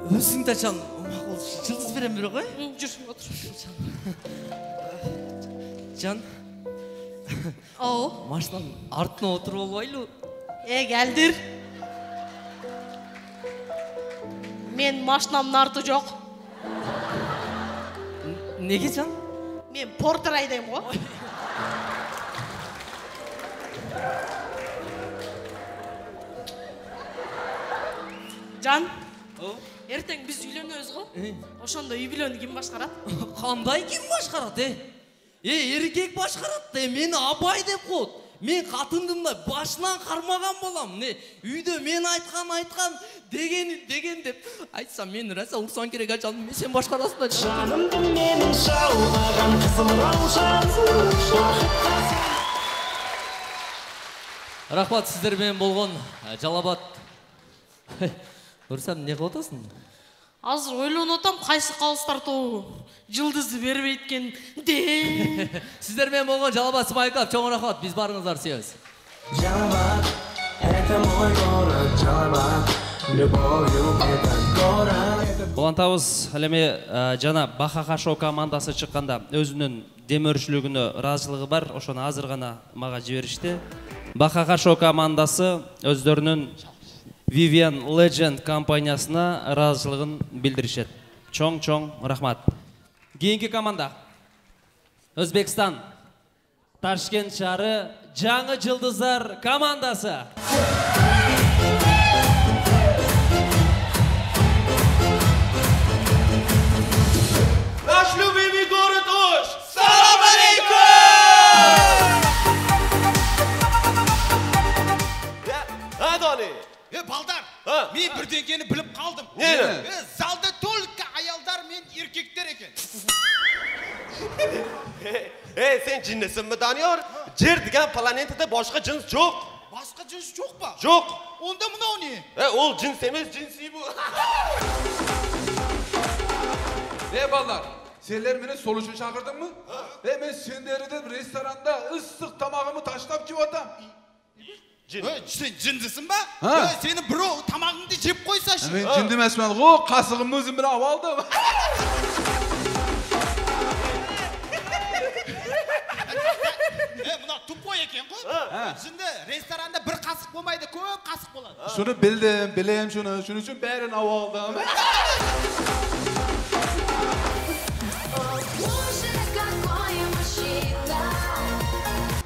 Өзің да, жан, жылдыз берем бері қой? Жүр, отыр. Жан, машинаның артына отырып албайлы? Келдір. Мен машинамның арты жоқ. Неге, жан? Мен портер айдайым ғой. Жан, ертең біз үйленеміз ғой. Ошонда үй бүлөні ким башкарат? Қандай ким башкарат, еркек башкарат, мені Абай деп қойды. Мен қатындымда башынан қармаған болам. Үйде мен айтқан деген деп айтсам, мен раса ұрсан керек, жаным, мен сен башқарасың да. Жанымды менің шалмаған қызыл раушан. Рахмат, сіздермен болған Жалабат. Көрсем, не қылатасың? Азыр ойланып отам, қайсы қалыстар тобы жылдызды беріп еткен де. Сіздермен болған Жалабат Смайкап, чоң рахмат, біз барыңыздар сүйеміз. Жалабат, это мой город, Жалабат, любовью это город. Болантабыз, әлеме жана Бахаха шоу командасы шыққанда өзінің демөршілігіні разылығы бар, ошоны азыр ғана маға жіберішті. Бахаха шоу командасы өздерінің Vivian Legend компаниясына разылығын білдірішеді. Чоң рахмат. Кейінгі команда Өзбекстан Ташкент шары Жаңы Жылдыздар командасы. Наш любимый город Ош! Салам алейкум! Madani. Baldar. Men birdenkeni bilib qoldim. Neni? Zalda только ayollar men erkeklar ekan. Sen jinnisinmi Doniyor? Yer degan planetada boshqa jins yo'q. Boshqa jins yo'qmi? Yo'q. Onda bunov ne? Ol jins emas, jinsi bu. Ballar, senler meni soluşun çağırdın mı? Men senlerden restoranda ıssık tamağımı taşlap kivatam. Sen jindisin ba? Seni birov tamağыңды jep qo'ysa shu. Men jin emasman, o qasıg'imni o'zim bilan olib oldim. Buna tupoy ekan-ku. Şimdi restoranda bir qasık bo'lmaydi, ko'p qasık bo'ladi. Şunu bildim, bileyim şunu. Şunun için bärini olib oldim.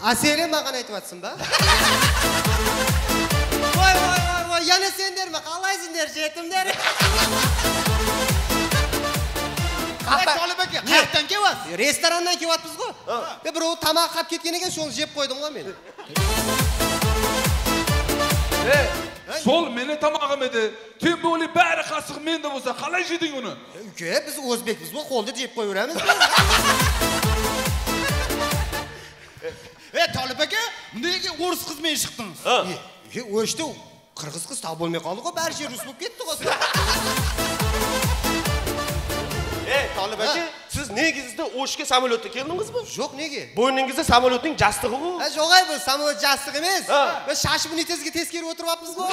Aseli mаған aytyapsın ba? Voy, yana sendermi? Qalaysınlar jetimler? Tolibaka, qayerdan kelyapsiz? Restorandan kelyapmiz ku. Birov tamoq qilib ketgan ekan, shuni jeb qo'ydim ku men. Sol meni tamağım edi. Tüm böyle bäri qasıg mende bo'lsa, qalay jeding uni? Uka, biz o'zbekmiz bu, qo'lda jeb qo'yaveramiz. Tolibaka, nega o'ris qiz men chiqdingiz? O'shda qirg'iz qiz tap bo'lmay qoldi-ku, bari yer rus bo'lib ketdi-ku. Tolibaka, siz negizda O'shga samolyotda keldingizmi? Yo'q, nega? Bo'yningizda samolyotning jastig'i-ku. Yo'q, bu samolyot jastig'i emas. Biz shashib unitezga teskari o'tiryapmiz-ku.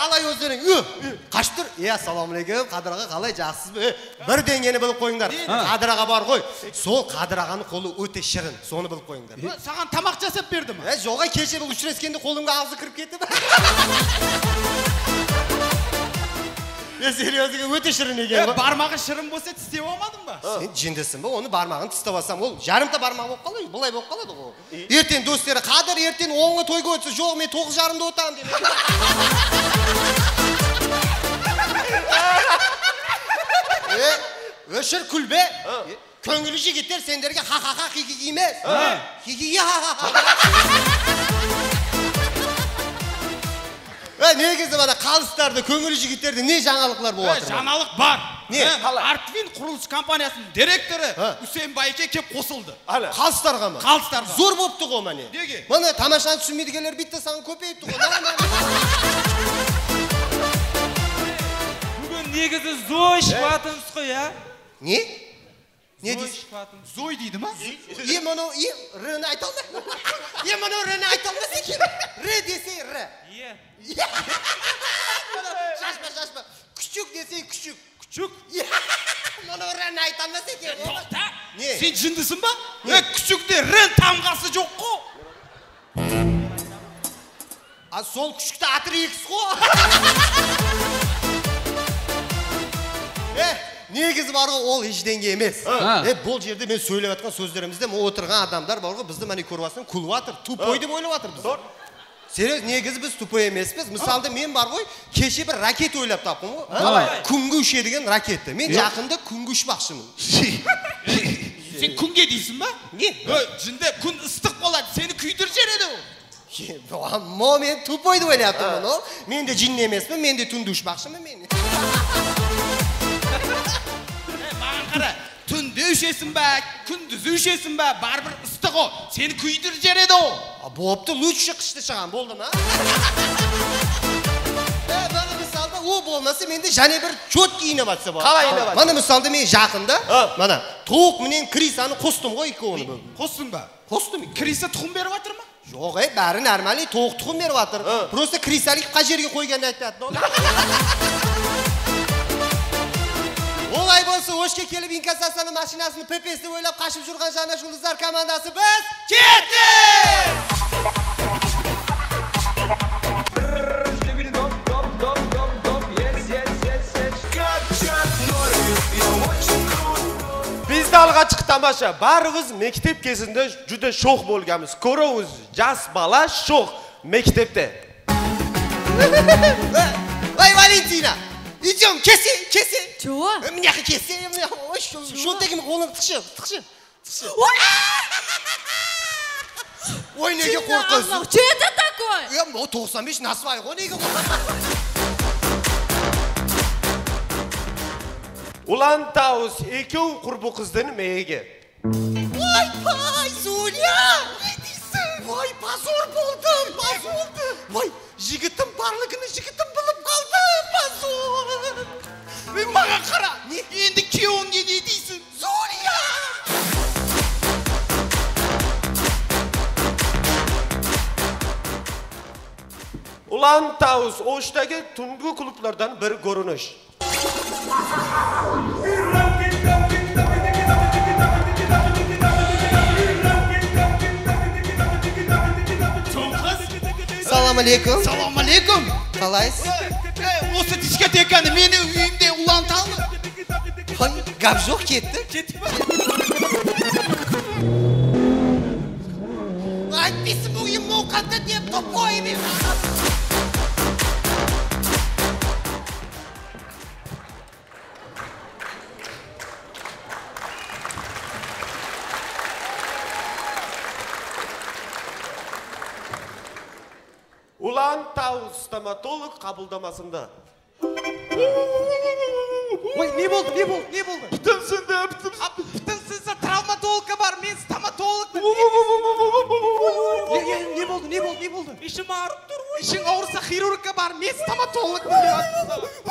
Qalay o'zlaring? Qashtir. Assalomu alaykum. Qadir aka, qalay yaxshizmi? Bir dengeni bilib qo'yinglar. Qadir aka bor qo'y. So'l Qadir akaning qo'li o'ta shirin. So'ni bilib qo'yinglar. Sаған tamoq jasab berdimi? Yo'q, kecha bir uchrashganda qo'limga og'zi kirib ketdi. Seriyozga o'ta shirin ekan. Barmog'i shirin bo'lsa tistay olmadingmi? Sen jindisinmi? Uni barmog'ini tistab olsam, u yarimta barmoq bo'lib qoladi, bulay bo'lib qoladi u. Erten do'stlari, Qadir erten 10ga to'yga o'tsa, yo'q, men 9:30da o'taman dedi. O'shir kulbe. Ko'ngli yigitlar senlarga ha higi emas. Higi ha. Negizi mana qalslarda, ko'ngli yigitlarda ne жаңалыклар bo'lyapti? Жаңалық бар. Artvin qurilish kompaniyasining direktori Husayn Bayke kelib qo'shildi. Qalstargami? Qalstarga. Zo'r bo'pti-ku mana. Nega? Mana tamashani tushunmaydiganlar bitta soni ko'payibdi-ku. Bugun negizi zo'y shvatimiz-ku ya. Ne? Ne deysiz? Zo'y deydimi? Mana R'ni aytolmayman. Mana R'ni aytolmasa ekan. R desang R. Şaşma. Küçük desang küçük. Küçük? Mana R'ni aytolmasa ekan. To'xta. Sen jindisinmi? Küçükde R tamg'asi yo'q-ku. Sol küçükte atır X-ku. Negizi barga ol hech denge emas. Bu yerda men so'ylayotgan so'zlarimizda men o'tirgan odamlar borga bizni mana ko'ryapsan, kulvatır, tupoy deb o'ylayaptir biz. Seriyoz, negizi biz tupoy emasmiz. Misolda men borgoy kecha bir raket o'ylab topdim. Kunga ushadigan raketni. Men yaqinda kunga ushmoqchiman. Sen kunga deysinmi? Ne? Jinda kun issiq bo'ladi, seni kuydirjar edi u. Ammo men tupoy deb o'ylayapman. Men de jin emasman, men de tunda ushmoqchiman men. Qara, tunda ushasinmi, kunduzi ushasinmi, baribir issiq o. Seni kuydirjar edi u. Bo'pti, lutshi qishda chiqan, bo'ldimi? Mana misolda u bo'lmasa menda yana bir cho'tki innovatsiya bor. Qalay innovatsiya? Mana misolda men yaqinda mana tovuq bilan krisani qo'sdim qo'y ikkovini. Qo'sdimmi? Qo'sdim. Krisa tuxum beryaptimi? Yo'q, bari normaliy tovuq tuxum beryapti. Просто krisalik qajerga qo'yganini aytadi. Olay bo'lsa, O'shga kelib inkassatsiyaning mashinasini PPSda o'ylab qashib yurgan jana shulizlar komandasi biz Bizda alg'a chiq tamasha. Barimiz maktab kezida juda sho'x bo'lganmiz. Ko'ramiz, jas bala sho'x maktabda. Voy Valentina, идем, kesin. Чего? Меня kesin. Şuradaki mi kolunu tıkşı. Ой, неге қорқасың? Что это такое? 95 насыбай ғой, неге қорқасың? Улан Таус екеу құрбы қыздың мейге. Ой, Зуля! Не дейсің? Ой, позор болдым, позорды. Ой, жігітім барлығыны жігітім біліп қалды, позор. Маған қара, енді кеуіңе не дейсің? Зуля! Улан Таус, Оштағы түнгі клубlardan bir görünüş. Салам алейкум. Салам алейкум. Қалайсыз? Осы дискотеканы менің үйімде уланталды. Гап жоқ, кетті. Кетіп па? Айтпейсің үйім моқанды деп топой мен. Улан Таус стоматолог қабылдамасында. Ой, не болды? Бүтінсінде. Бүтінсізде травматологқа бар, мен стоматологпын. Не болды? Ішім ауырып тұр. Ішің ауырса хирургқа бар, мен стоматологпын.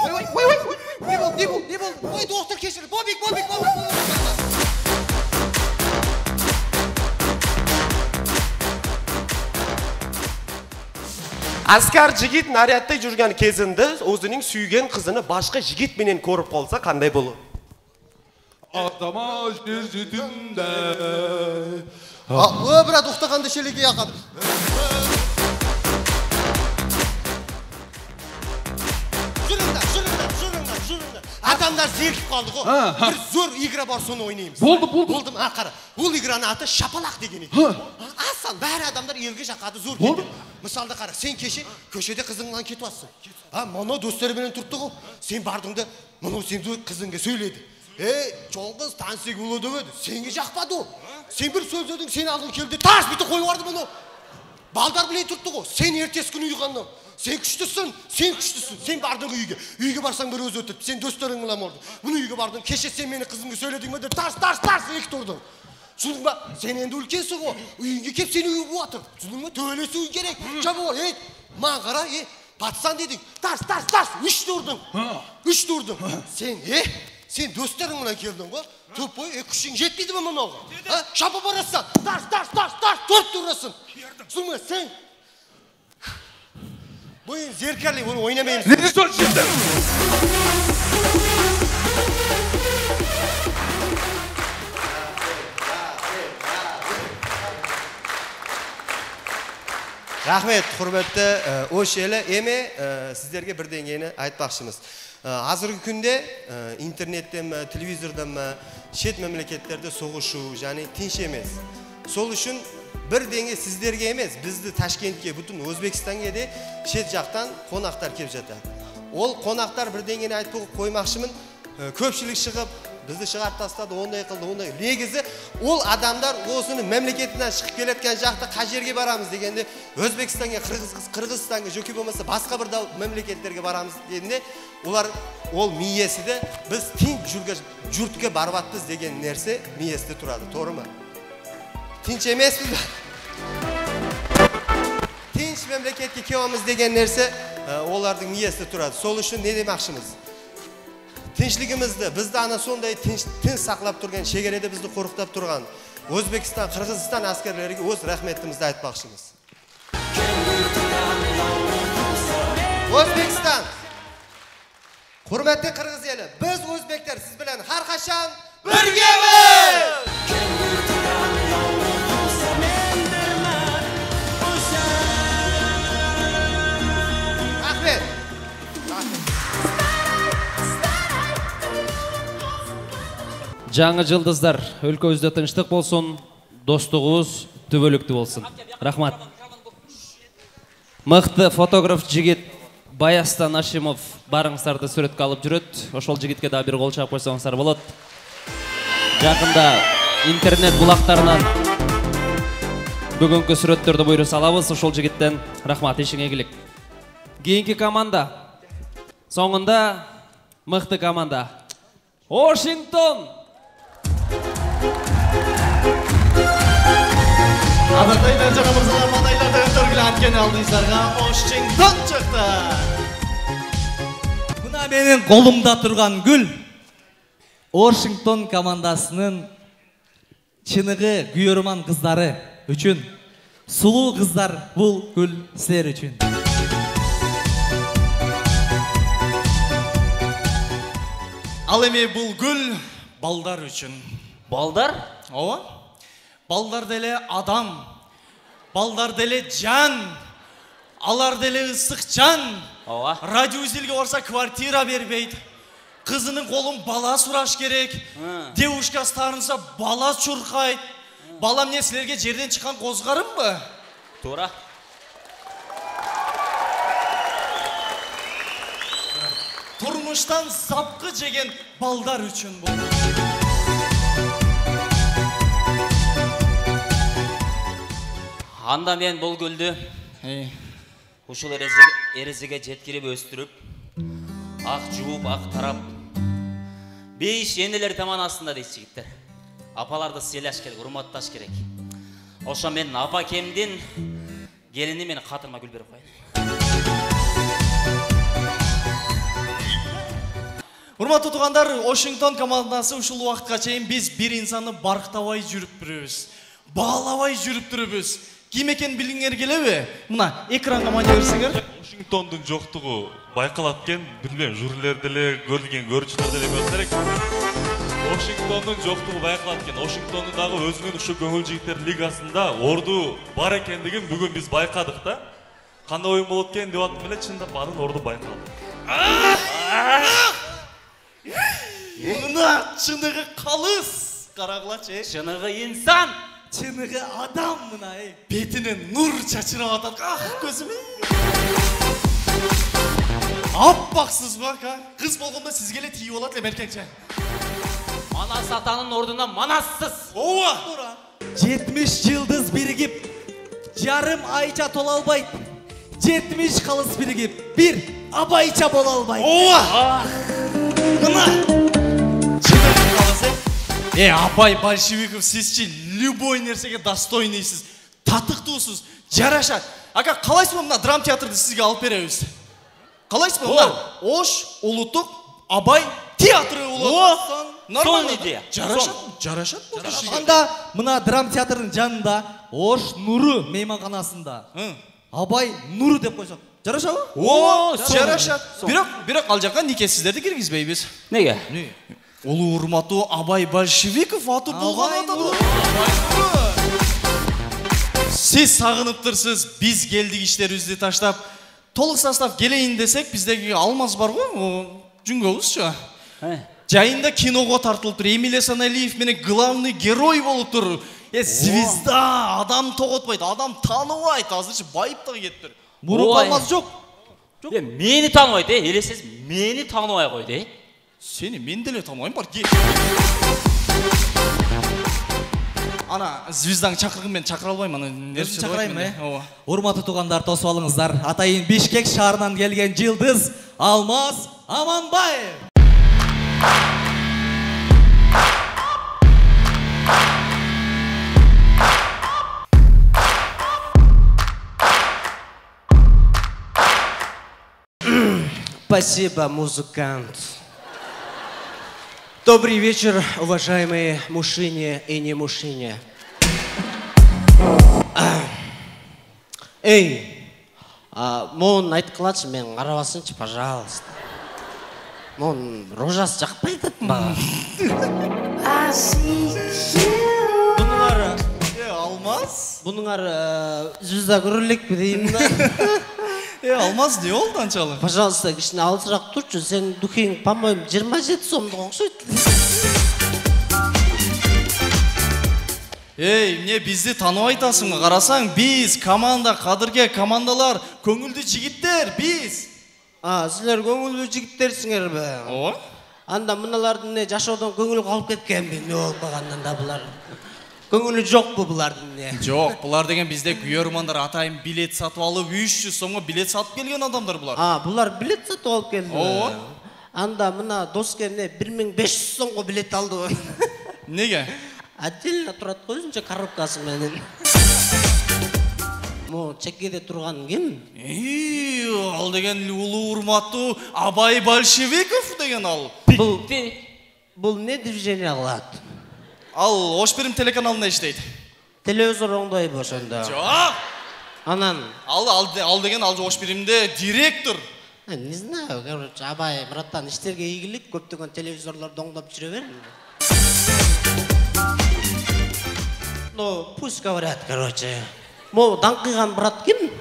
Ой, не болды? Ой, доктор кешір. Бобик. Askar jigit nariyatda жүрген кезінде өзінің сүйген қызыны башқа жигит менен көріп қалса қандай болу? Атама жер жетінде. Брат, ұқтағанды шелеге яқады. Жүріңдер. Адамдар зеркіп қалды ғой. Bir зор игра бар, соны ойнаймыз. Болдым, қара. Ол играны аты шапалақ деген екен. Асан, бәрі адамдар елге жақады, зор келді. Мысалда қара, сен кеше көшеде қызыңнан кетіп атсың. Мұны достарымен тұртты ғой. Сен бардыңды, мұны сен қызыңға сөйледі. Чоң қыз танысек ұлы дөбеді. Сенге жақпады ол. Сен бір сөз өдің, сен алдың келді, тас біті қой барды мұны. Балдар білей тұртты ғой. Сен ертес күн ұйғаннан. Сен күштісің. Сен бардың үйге. Үйге барсаң бір өз өтіп. Сен достарың мұлам орды. Бұны үйге бардың. Кеше сен мені қызымға сөйледің бе? Тарс, екі тұрдың. Түсіндің ба? Сен енді үлкенсің ғой. Үйінге кеп сені үйге буатыр. Түсіндің ба? Төбелесу керек. Жабы ғой. Маған қара, батсан дедің. Тарс. Үш тұрдың. Сен достарың мұнан келдің ғой. Төпой, күшің жетпейді ме мұнауға? Шапы барасың. Тарс. Төрт тұрасың. Түсіндің ба? Сен bu zerkali, bunu oynamayayım. Ne diyorsun şimdi? Rahmet, құрметті ош елі. Еме, сіздерге бірдеңені айтпақшымыз. Азырғы күнде интернеттен, телевизордан, шет мемлекеттерде соғышу, және тинш емес. Сол үшін бірдеңе сіздерге емес, бізді Ташкентке, бүтін Өзбекстанға де шет жақтан қонақтар кеп жатады. Ол қонақтар бірдеңені айтып қоймақшымын, көпшілік шығып, бізді шығарып тастады, ондай қылды, ондай. Негізі, ол адамдар осының мемлекетінен шығып келеткен жақта қай жерге барамыз дегенде, Өзбекстанға, Қырғызстанға, жөке болмаса басқа бір мемлекеттерге барамыз дегенде, ол миесі де біз тинч жұртқа барбатпыз деген нәрсе миесінде тұрады, торы ма? Tinç emesiz mi? Tinç memleketke kevamız degen nerse olardың miyesinde turады. Sol үшін ne demakşımız? Tinçligimizde, bizde ana sonday tinç saklap turgan, şegerede bizde koruktap turgan Özbekistan, Kırgızistan askerleriga öz rahmetimizde aytmoqchimiz. Özbekistan. Hurmatli Qirg'iz eli, biz o'zbeklar siz bilan har qachon birgamiz. Rahmet. Жаңы жылдыздар, өлкөбүздө тынчтык болсун, достугубуз түбөлүктүү болсун. Рахмат. Мыкты фотограф жигит Баястан Ашимов барыңыздарды сүрөткө алып жүрөт. Ошол жигитке да бир кол чаап койсоңуздар болот. Жакында интернет булактарынан Бүгінгі сүрөттөрдү буйрук салабыз, ошол жигиттен рахмат, ишиңе ийгилик. Кийинки команда. Соңында мыкты команда. Вашингтон. Адактайлар жана мырзалар, мадайларда өтөргүлө анткени алдыңыздарга Вашингтон чыкты. Мына менин колумда турган гүл Вашингтон командасынын чыныгы күйөрман кыздары үчүн. Сулуу кыздар, бул гүл силер үчүн. Ал эми бул гүл балдар үчүн. Балдар? Ооба. Балдар деле адам. Балдар деле жан. Алар деле ысык жан. Ооба. Радио изилге барса квартира бербейт. Кызынын колун бала сураш керек. Девушка старынса бала чуркайт. Балам не силерге жерден чыккан козгарымбы? Туура. Турмуштан сапкы жеген балдар үчүн бул. Анда мен бул гүлдү ушул эрезиге жеткирип өстүрүп, ак жууп, ак тарап, 5 энелер таманасында дейт жигиттер. Апаларды сыйлаш керек, урматташ керек. Ошо мен апа кемдин келини мен катырма гүл берип коеюн. Урматтуу туугандар, Вашингтон командасы ушул убакытка чейин биз бир инсанды барктабай жүрүп турубуз. Баалабай жүрүп турубуз. Ким экенин билгиңер келеби? Мына экранга мане берсеңер. Вашингтондун жоктугу байкалат экен, билбейм, жюрилер деле, көрүлгөн көрүүчүлөр деле болсо керек. Вашингтондун жоктугу байкалат экен. Вашингтондун дагы өзүнүн ушу көңүл жигиттер лигасында орду бар экендигин бүгүн биз байкадык да. Кандай оюн болот экен деп аттым эле, чындап баарын орду байкалды. Мына чыныгы калыс. Карагылачы. Чыныгы инсан. Чыныгы адам мына, бетинен нур чачырап атат. Ах, көзүм. Аппаксыз бак, кыз болгондо сизге эле тийип алат элем эркекче. Манас атанын ордуна манассыз. Ооба. 70 жылдыз биригип, жарым айча тола албайт. 70 калыс биригип, бир абайча боло албайт. Ооба. Мына чыныгы калыс. Апай Большевиков, сизчи любой нерсеге достойныйсыз, татыктуусуз, жарашат. Ака, калайсызбы мына драм театрды сизге алып беребиз? Калайсызбы мына Ош улуттук абай театры болот. Нормально идея. Жарашат. Анда мына драм театрдын жанында Ош Нуру мейманканасында Абай Нуру деп койсок, жарашабы? О, жарашат. Бирок ал жака никесиздерди киргизбейбиз. Неге? Улуу урматтуу Абай Большевиков аты болгон атады. Сиз сагыныптырсыз, биз келдик иштерибизди таштап, толук состав келейин десек, биздеги Алмаз бар го, жүнгөбүзчү. Жайында киного тартылып тур. Эмилия Саналиев менен главный герой болуп тур. Звезда, адам тоготпойт, адам тааныбайт, азырчы байыптыгы кетиптир. Мурун Алмаз жок. Мени тааныбайт, элесиз мени тааныбай койду, Сени мен деле тааныбайм бар. Ана звезданы чакыргын мен чакыра албайм, ана нерсе чакырайм, Ооба. Урматтуу туугандар, тосуп алыңыздар. Атайын Бишкек шаарынан келген жылдыз Алмаз Аманбаев. Спасибо, музыкант. Добрый вечер, уважаемые мужчины и не мужчины. Эй, мон айтып калачы, мен карабасынчы, пожалуйста. Мон рожасы жакпайт атпагы. Бунуңар Алмаз? Бунуңар жүзда көрөлүкпү дейм да. Алмаз не болду анчалык? Пожалуйста, кичине алысыраак турчу. Сен духең, по-моему, 27 сомдук окшойт. Эмне бизди тааныбай атасыңбы? Карасаң, биз команда, кадырге командалар, көңүлдүү жигиттер, биз. Силер көңүлдүү жигиттерсиңерби? Ооба. Анда мыналардын жашоодон көңүлү калып кеткенби? Не болуп калгандан да булар? көңілі жоқ бұл бұлардың не? Жоқ, бұлар деген бізде күйермандар атайын билет сатып алып 300 сомға билет сатып келген адамдар бұлар. Бұлар билет сатып алып келді. О. Анда мына дос келіне 1500 сомға билет алды. Неге? Отдельно тұрады ғой өзінше коробкасы менен. Мо чекеде тұрған кім? Ал деген ұлы урматтуу Абай Большевиков деген ал. Бұл не движение қылады? Ал Ошберим телеканалында иштейді. Телевизор оңдойбу ошондо. Жоқ. Анан ал деген ал Ошберимде директор. Не знаю, короче, Абай братан иштерге ийгилик, көптөгөн телевизорлорду оңдоп жүрө бер. Ну, пусть говорят, короче. Мо даңкыган брат ким?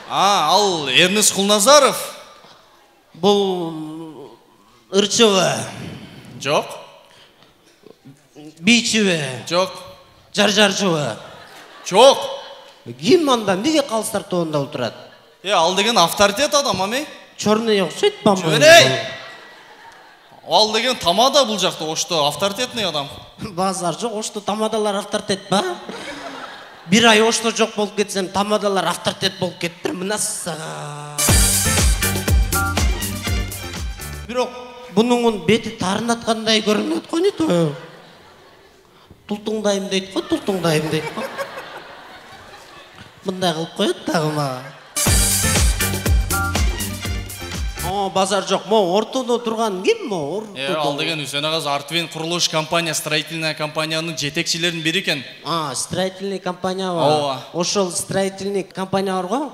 Ал Эрнест Кулназаров. Бұл Ырчева. Жоқ. Бичеве. Жоқ. Жаржарчева. Жоқ. Ким анда неге калыстар тобунда отурат? Ал деген авторитет адам ами? Чорный окшойт ба? Чөней. Ал деген тамада бул жакта ошто авторитетный адам. Базар жок, ошто тамадалар авторитет ба? Bir ay ошто жок болуп кетсем, тамадалар авторитет болуп кеттир. Мынасы. Бирок бунун бети тарынаткандай көрүнөт го нето. Тултуңдайм дейт го, тултуңдайм дейт го. Мындай кылып коет дагы мага. Базар жок, мо ортодо турган ким мо? Ал деген Үсен агас Артвин курулуш компания, строительная компаниянын жетекчилеринин бири экен. Строительный компания бар. Ошол строительный компания бар го?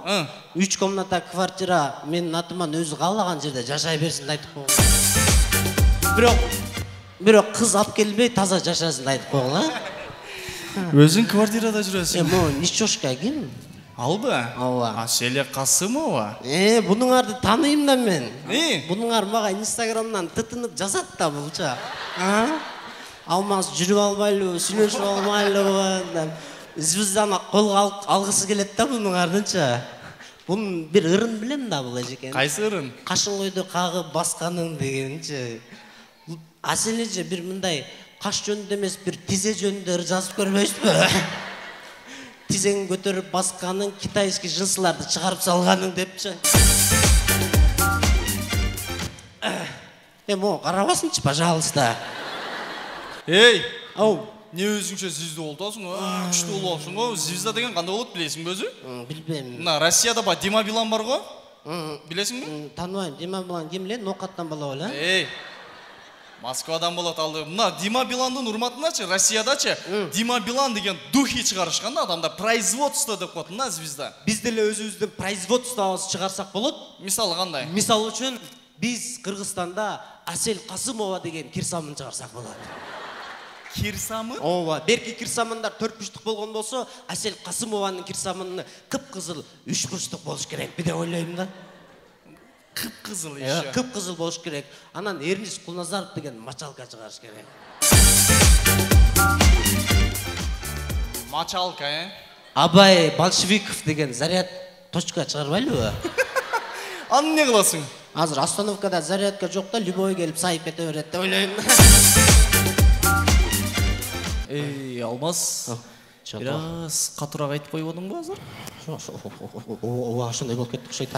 3 комната квартира менин атыман өзү каалаган жерде жашай берсин айтып койгон. Бирок кыз алып келбей таза жашасын айтып койгон, Өзүң квартирада жүрөсүң. Мо Ничошка ким? Албы? Селе Касымова. Бунуңарды таныйм да мен. Бунуңар мага Инстаграмдан тытынып жазат да булча. Алмаз жүрүп албайлы, сүйлөшүп албайлы. Звезданы колго алгысы келет да бунуңардынча. Бунун бир ырын билем да бул эжекен. Кайсы ырын? Кашын койду кагып басканың дегенчи. Асележе бир мындай каш жөнүндө эмес, бир тизе жөнүндө ыр жазып көрбөйсүзбү? Тизең көтөрүп басканың, китайский жынсыларды чыгарып салганың депчи. Мо карабасынчы, пожалуйста. Не өзүңчө звезда болтосуң, күчтүү болосуң го. Звезда деген кандай болот билесиңби өзү? Билбейм. Мына Россияда ба Дима Билан бар го? Билесиңби? Тааныбайм. Дима Билан ким эле? Ноокаттан бала беле? Москвадан болот алды. Мына Дима Биландын урматыначы, Россиядачы Дима Билан деген духи чыгарышкан да, адамдар производство деп коет, мына звезда. Биз деле өзүбүздүн производствобузду чыгарсак болот. Мисалы кандай? Мисалы үчүн биз Кыргызстанда Асел Касымова деген кирсамын чыгарсак болот. Кирсамын? Берки кирсамындар 4 бурчтук болгон болсо, Асел Касымованын кирсамыны кыпкызыл 3 бурчтук болуш керек, деп ойлойм да. Кыпкызыл еще. Кыпкызыл болуш керек. Анан Эрнест Кулназаров деген мачалка чыгарыш керек. Мачалка, Абай Большевиков деген заряд точка чыгарбайлыбы? Аны эмне кыласың? Азыр остановкада зарядка жок да, любой келип сайып кете берет деп ойлойм. Алмаз. Бираз катуураак айтып коюп атыңбы азыр? Ошондой болуп кетти окшойт.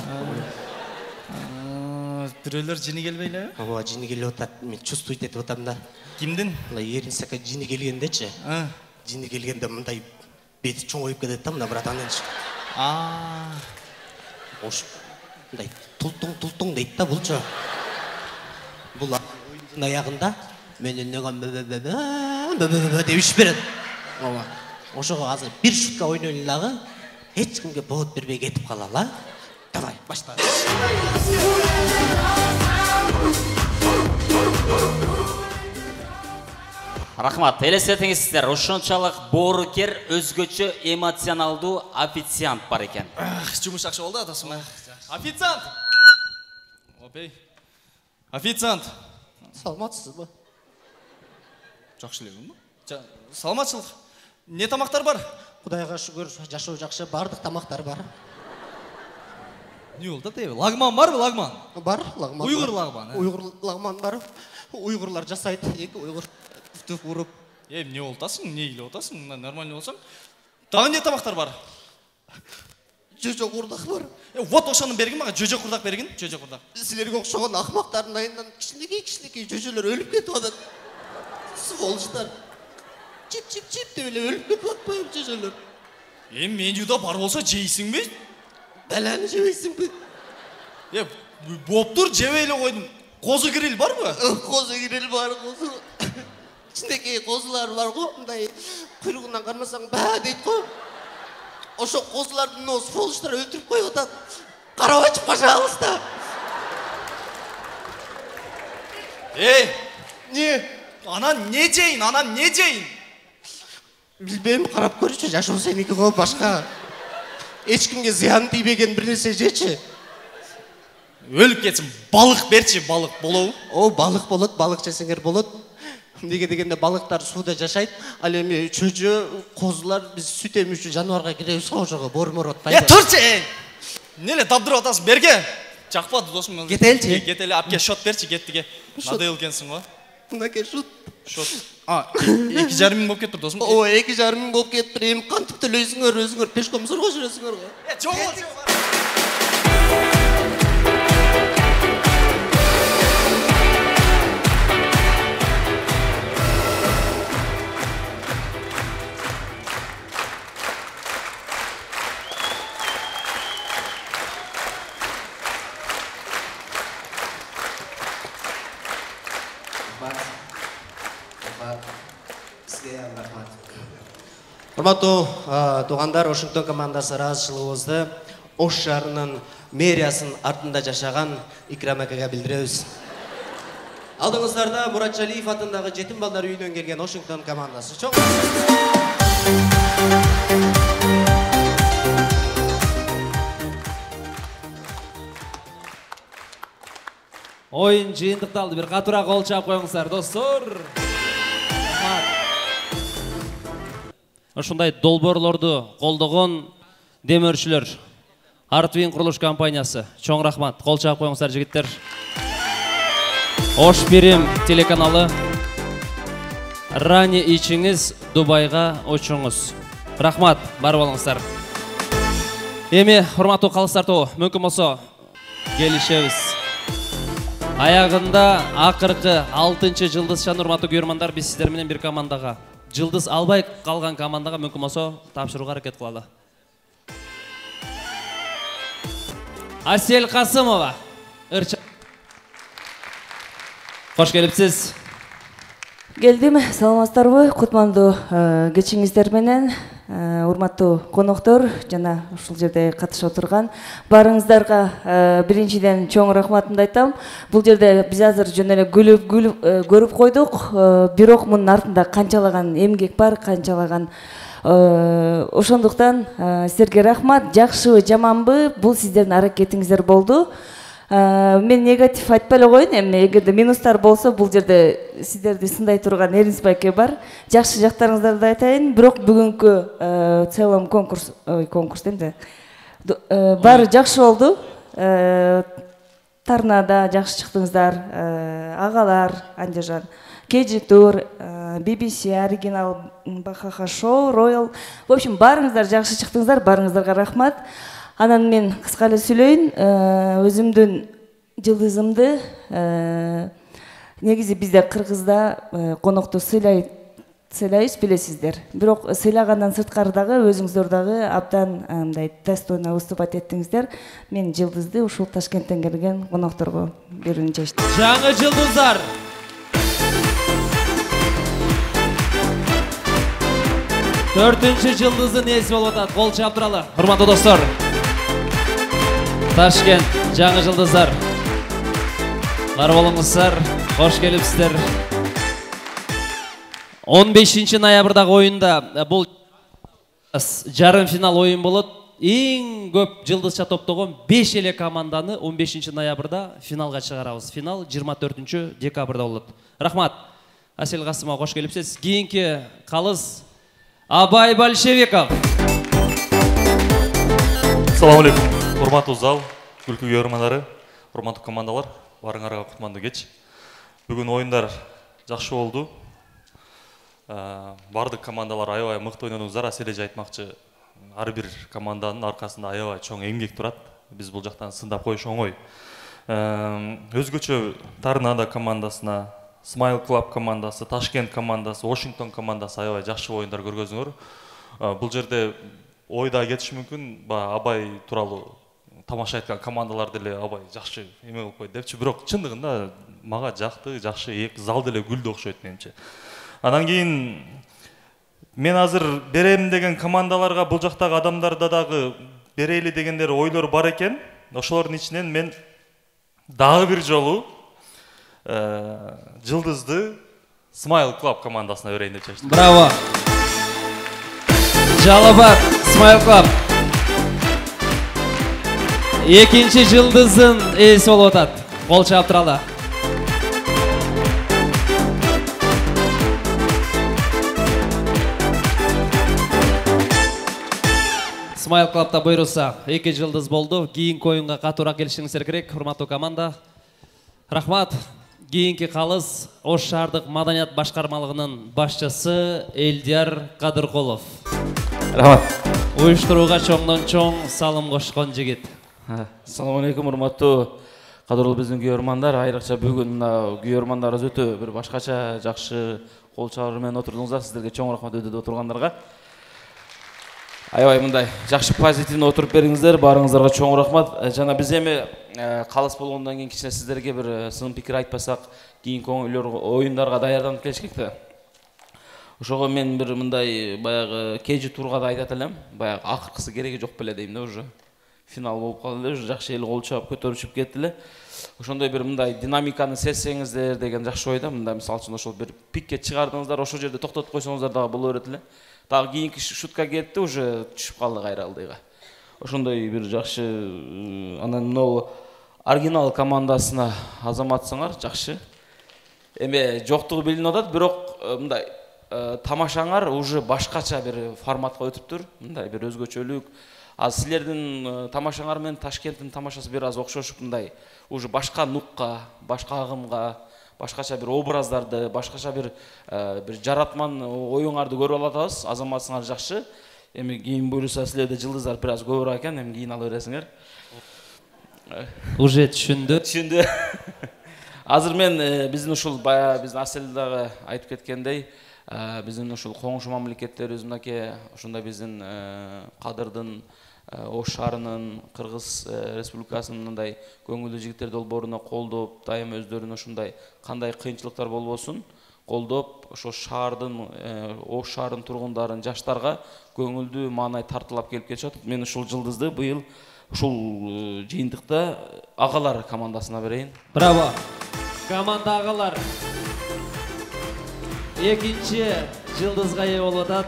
Бирөөлөр жини келбейлеби? Жини келип атат. Мен чувствовать этип атам да. Кимдин? Эрнестке жини келгендечи. Жини келгенде мындай бети чоңоюп кетет да, мына братанынчы. Мындай тултуң дейт да булчу. Бул оюндун аягында менен неган деп иш берет. Ошого азыр бир шутка ойнойлу дагы, эч кимге повод бербей кетип калалы. Давай, башла. Рахмат, элестетиңиздер, ушунчалык боорукер, өзгөчө эмоционалдуу официант бар экен. Жумуш жакшы болду атасым. Официант! Официант! Саламатсызбы? Жакшы элемби? Саламатчылык. Не тамактар бар? Кудайга шүгүр, жашоо жакшы, бардык тамактар бар. Не болду атайбы? Лагман барбы, лагман? Бар, лагман. Уйгур лагман. Уйгур лагман бар. Уйгурлар жасайт, эки уйгур түп уруп, Эмне болтасың, эмне келип атасың? Мына нормально болсаң. Дагы эмне тамактар бар? Жөжө курдак бар. Вот ошону бергин мага, жөжө курдак бергин, жөжө курдак. Силерге окшогон акмактардын айынан кичинекей жөжөлөр өлүп кетип атат. Сволочтар. Чип деп эле өлүп кетип атпайбы жөжөлөр? Менюда бар болсо жейсиңби? Баланы жебейсиңби? Боптур, жебей эле койдум. Козу гриль барбы? Козу гриль бар, козу. Кичинекей козулар бар го, мындай куйругунан кармасаң ба дейт го. Ошо козулардын сволочтар өлтүрүп коюп атат. Карабачы, пожалуйста. Не? Анан не жейин? Билбейм, карап көрчү, жашоо сеники го, башка. Эч кимге зыян тийбеген бир нерсе жечи. Өлүп кетсин, балык берчи, балык болобу? Балык болот, балык жесеңер болот. Неге дегенде балыктар сууда жашайт, ал эми чөжө, козулар биз сүт эмүүчү жаныбарга киребиз го, ошого бормор атпайбы. Турчу! Эмне дабдырып атасың, берге? Жакпады досум. Кетелчи. Кетели, апке шот берчи, кеттиге. Надел экенсиң го. Мынакей шот. 2,5 миң болуп кетиптир досум. 2,5 миң болуп кетиптир. Эми кантип төлөйсүңөр, өзүңөр пешкомсорго жүрөсүңөр го. Урматтуу туугандар, Вашингтон командасы ыраазычылыгыбызды Ош шаарынын мэриясынын артында жашаган Икрам акага билдиребиз. Алдыңыздарда Муратжалиев атындагы жетим балдар үйүнөн келген Вашингтон командасы. Чоң Oyun жыйынтыкталды. Бир катуура кол чаап коюңуздар, достор. Ушундай долбоорлорду колдогон демөөрчүлөр Артвин курулуш компаниясы. Чоң рахмат. Кол чаап коюңуздар, жигиттер. Ош Бирим телеканалы. Рани ичиңиз, Дубайга учуңуз. Рахмат, бар болуңуздар. Эми урматтуу калыстар тобу, мүмкүн болсо келишебиз. Аягында акыркы 6-чы жылдызчан, урматтуу көрөрмандар, биз сиздер менен бир командага, жылдыз албай калган командага мүмкүн болсо тапшырууга аракет кылалы. Асель Касымова. Кош келипсиз. Келдим, саламатсыздарбы, кутмандуу кечиңиздер менен, урматтуу коноктор жана ушул жерде катышып отурган баарыңыздарга биринчиден чоң рахматымды айтам. Бул жерде биз азыр жөн эле көрүп койдук, бирок мунун артында канчалаган эмгек бар, канчалаган ошондуктан силерге рахмат. Жакшыбы, жаманбы, бул сиздердин аракетиңиздер болду. Мен негатив айтпай эле коеюн, эми эгерде минустар болсо бул жерде сиздерди сындай турган Эринс байке бар. Жакшы жактарыңыздарды айтайын, бирок бүгүнкү целом конкурс дейм да. Баары жакшы болду. Тарнада жакшы чыктыңыздар, агалар, Андижан, KG Tour, BBC оригинал, Бахаха шоу, Royal. В общем, баарыңыздар жакшы чыктыңыздар, баарыңыздарга рахмат. Анан мен кыска эле сүйлөйүн, өзүмдүн жылдызымды негизи бизде Кыргызда конокту сыйлайбыз, билесиздер. Бирок сыйлагандан сырткары дагы өзүңүздөр дагы абдан мындай достойно выступать эттиңиздер. Мен жылдызды ушул Ташкенттен келген конокторго берүүнү чечтим. Жаңы жылдыздар. Төртүнчү жылдыздын ээси болуп атат. Кол чаап туралы. Урматтуу достор. Ташкент, жаңы жылдыздар. Бар болуңуздар, кош келипсиздер. 15 ноябрдагы оюнда бул жарым финал оюн болот. Эң көп жылдызча топтогон 5 эле команданы 15 ноябрда финалга чыгарабыз. Финал 24 декабрда болот. Рахмат. Асель Касымова, кош келипсиз. Кийинки калыс Абай Большевиков. Assalamu alaikum. Урматтуу зал, күлкү көрөрмандары, урматтуу командалар, барыңарга кутмандуу кеч. Бүгүн оюндар жакшы болду. бардык командалар аябай мыкты ойнодуңуздар. Сележе айтмакчы, ар бир команданын аркасында аябай чоң эмгек турат. Биз бул жактан сындап коюш оңой. Өзгөчө Торнадо командасына, Smile Club командасы, Ташкент командасы, Washington командасы аябай жакшы оюндар көргөзүңөр. Бул жерде ойда кетиш мүмкүн, Абай тууралуу тамаша айткан командалар деле абай жакшы эме болуп койду депчи, бирок чындыгында мага жакты, жакшы, эки зал деле күлдү окшойт менимче. Анан кийин мен азыр берем деген командаларга бул жактагы адамдарда дагы берели дегендер ойлор бар экен. Ошолордун ичинен мен дагы бир жолу жылдызды Smile Club командасына берейин деп чечтим. Браво. Жалобат Smile Club. Экинчи жылдызын ээси болуп атат. Кол чаап туралы. Smile Club'ta буйруса 2 жылдыз болду. Кийинки оюнга катуураак келишиңиздер керек, урматтуу команда. Рахмат. Кийинки калыс Ош шаардык маданият башкармалыгынын башчысы Элдияр Кадыркулов. Рахмат. Уюштурууга чоңдон чоң салым кошкон жигит. Assalamu alaikum, урматтуу кадырлуу биздин күйөрмандар. Айрыкча бүгүн мына күйөрмандарыбыз өтө бир башкача жакшы кол чабуу менен отурдуңуздар. Сиздерге чоң рахмат өтөдө отургандарга. Аябай мындай жакшы позитивный отуруп бериңиздер. Баарыңыздарга чоң рахмат. Жана биз эми калыс болгондон кийин кичине сиздерге бир сын пикир айтпасак, кийинки оюндарга даярданып келишкек да. Ошого мен бир мындай баягы кежи тургада айтат элем. Баягы акыркысы кереги жок беле дейм да, уже финал болуп калды, уже жакшы эл кол чаап көтөрүшүп кетти эле. Ошондой бир мындай динамиканы сезсеңиздер деген жакшы ойда. Мындай мисалы үчүн ошол бир пикке чыгардыңыздар, ошол жерде токтотуп койсоңуздар дагы боло берет эле. Дагы кийинки шутка кетти, уже түшүп калды кайра алдыга. Ошондой бир жакшы, анан мынау оригинал командасына азаматсыңар, жакшы. Эме жоктугу билинип атат, бирок мындай тамашаңар уже башкача бир форматка өтүптүр. Мындай бир өзгөчөлүк. Az силердин тамашаңар менен Ташкенттин тамашасы бир аз окшошуп, мындай уже башка нукка, башка агымга, башкача бир образдарды, башкача бир жаратман оюңарды көрүп алатабыз. Азаматсыңар жакшы. Эми кийин буюрса силерде жылдыздар бир аз көбүрөөк экен, эми кийин ала бересиңер. Уже түшүндү. Түшүндү. Азыр мен биздин ушул бая биздин Асель дагы айтып кеткендей, биздин ушул коңшу мамлекеттерибиз мынакей ушундай биздин Кадырдын, Ош шаарынын, Кыргыз Республикасынын мындай көңүлдүү жигиттер долбооруна колдоп, дайым өздөрүнүн ушундай кандай кыйынчылыктар болбосун колдоп, ошо шаардын, Ош шаарынын тургундарын, жаштарга көңүлдүү маанай тартылап келип кетишет. Мен ушул жылдызды быйыл ушул жыйынтыкта агалар командасына берейин. Браво. Команда агалар. Экинчи жылдызга ээ болуп атат.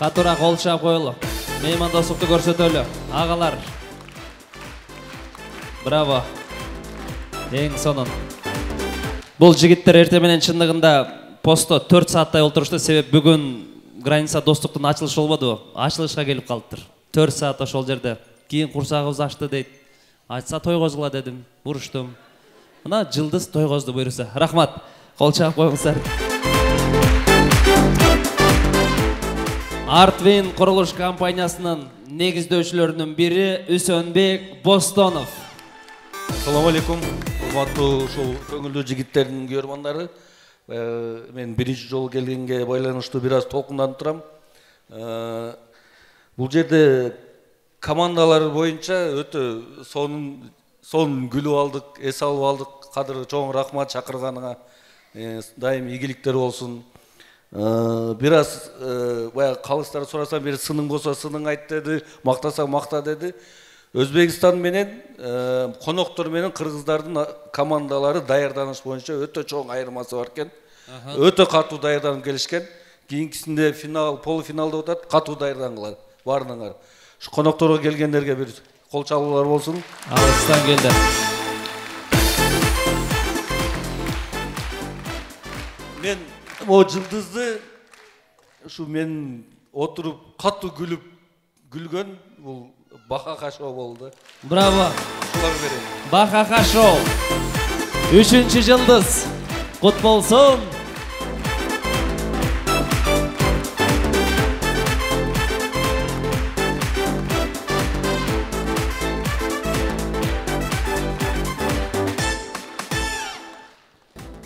Катуураак кол чаап коелу. Меймандостукту көрсөтөлү. Агалар. Браво. Эң сонун. Бул жигиттер эрте менен чындыгында посто 4 сааттай олтурушту, себеп бүгүн граница достуктун ачылышы болбоду. Ачылышка келип калыптыр. 4 саат ошол жерде. Кийин курсагыбыз ачты дейт. Айтса тойгозгула дедим, буруштум. Мына жылдыз тойгозду буйруса. Рахмат. Кол чаап коюңуздар. Артвин курулуш компаниясынын негиздөөчүлөрүнүн бири Үсөнбек Бостонов. Assalamu alaikum. Урматтуу ушул көңүлдүү жигиттердин күйөрмандары. Мен биринчи жолу келгенге байланыштуу бир аз толкунданып турам. Бул жерде командалар боюнча өтө сонун күлүп алдык, эс алып алдык. Кадыр чоң рахмат чакырганыңа. Дайым ийгиликтер болсун. Бир аз баягы калыстар сурасам, бир сының болсо сының айт деди, мактаса макта деди. Өзбекстан менен коноктор менен кыргыздардын командалары даярданыш боюнча өтө чоң айырмасы бар экен. Өтө катуу даярданып келишкен. Кийинкисинде финал, полуфиналда отат, катуу даярдангыла баарыңар. Ушу конокторго келгендерге бир кол чабуулар болсун. Алыстан келди. Мен о жылдызды ушу мен отуруп катуу күлүп күлгөн бул Бахаха шоу болду. Браво. Шулар берейин. Бахаха шоу. 3-чү жылдыз. Кут болсун.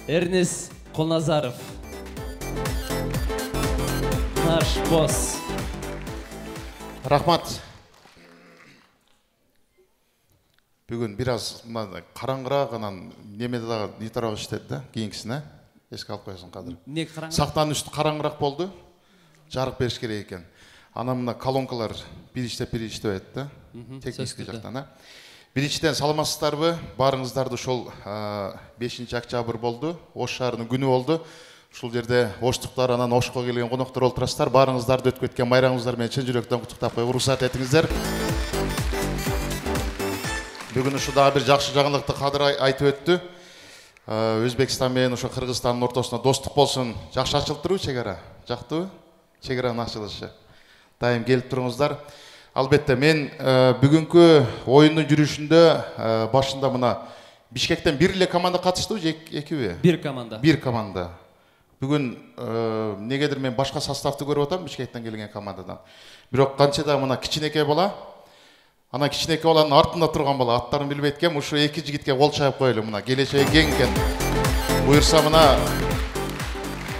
Эрнис Кулназаров. Наш босс. Рахмат. Бүгін біраз қараңғырақ анан немеде дағы нитарақ іштеді да, кейінгісіне. Еске алып қойсын қадыр. Не қараңғырақ? Сақтан үсті қараңғырақ болды. Жарық беріш керек екен. Ана мына колонкалар біріштеп өтті да. Технический жақтан. Біріншіден саламатсыздар бы? Барыңыздарды шол 5 октябрь болды. Ош шаарынын күнү болды. Шул жерде оштуктар анан ошко келген коноктор олтурасыздар. Барыңыздарды өтүп кеткен майрамыңыздар менен чын жүрөктөн куттуктап коюп уруксат этиңиздер. Бүгүн ушу дагы бир жакшы жаңылыкты Кадыр айтып өттү. Өзбекстан менен ошо Кыргызстандын ортосуна достук болсун. Жакшы ачылып турбу чегара? Жактыбы? Чегаранын ачылышы. Дайым келип туруңуздар. Албетте мен бүгүнкү оюндун жүрүшүндө башында мына Бишкектен бир эле команда катыштыбы же экиби? Бир команда. Бир команда. Бүгүн негедир мен башка составты көрүп атам Бишкектен келген командадан. Бирок канчада мына кичинекей бала, ана кичинекей баланын артында турган бала, аттарын билбейт экен, ушу эки жигитке кол чайып коелу, мына келечеги кең экен. Буюрса мына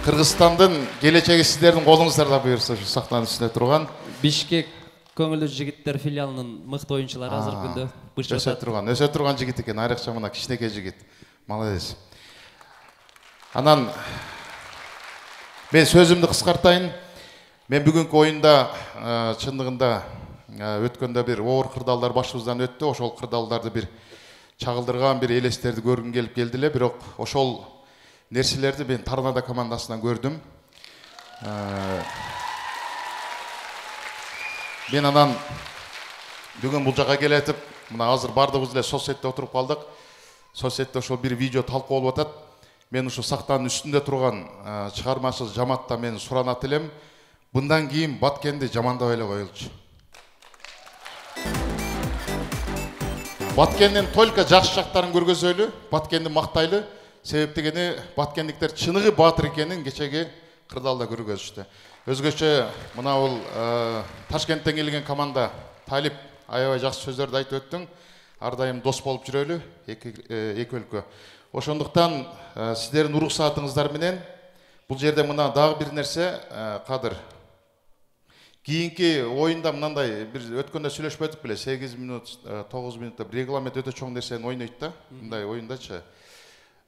Кыргызстандын келечеги сиздердин колуңуздарда буюрса, ушу сахнанын үстүндө турган Бишкек көңүлдүү жигиттер филиалынын мыкты оюнчулары азыркы күндө өсө турган жигит экен, айрыкча мына кичинекей жигит. Молодец. Анан мен сөзүмдү кыскартайын. Мен бүгүнкү оюнда чындыгында өткөндө бир оор кырдаалдар башыбыздан өттү. Ошол кырдаалдарды бир чагылдырган, бир элестерди көргүм келип келди эле, бирок ошол нерселерди мен Торнадо командасынан көрдүм. Мен анан бүгүн бул жака келетип, мына азыр бардыгыбыз эле соцсетте отуруп калдык. Соцсетте ошол бир видео талкуу болуп атат. Мен ушу сахнанын үстүндө турган чыгармачыл жаматта мен суранат элем. Bundan кийин Баткенди жамандабай эле коелучу. Баткендин только жакшы жактарын көргөзөлү, Баткенди мактайлы. Себеп дегени Баткендиктер чыныгы баатыр экенин кечеги кырдаалда көргөзүштү. Өзгөчө мына бул Ташкенттен келген команда Талип аябай жакшы сөздөрдү айтып өттүң. Ар дайым дос болуп жүрөлү эки өлкө. Ошондуктан сиздердин уруксатыңыздар менен бул жерде мына дагы бир нерсе Кадыр. Кийинки оюнда мындай бир өткөндө сүйлөшпөдүк беле, 8 минут 9 минутта бир регламент өтө чоң нерсени ойнойт да. Мындай оюндачы.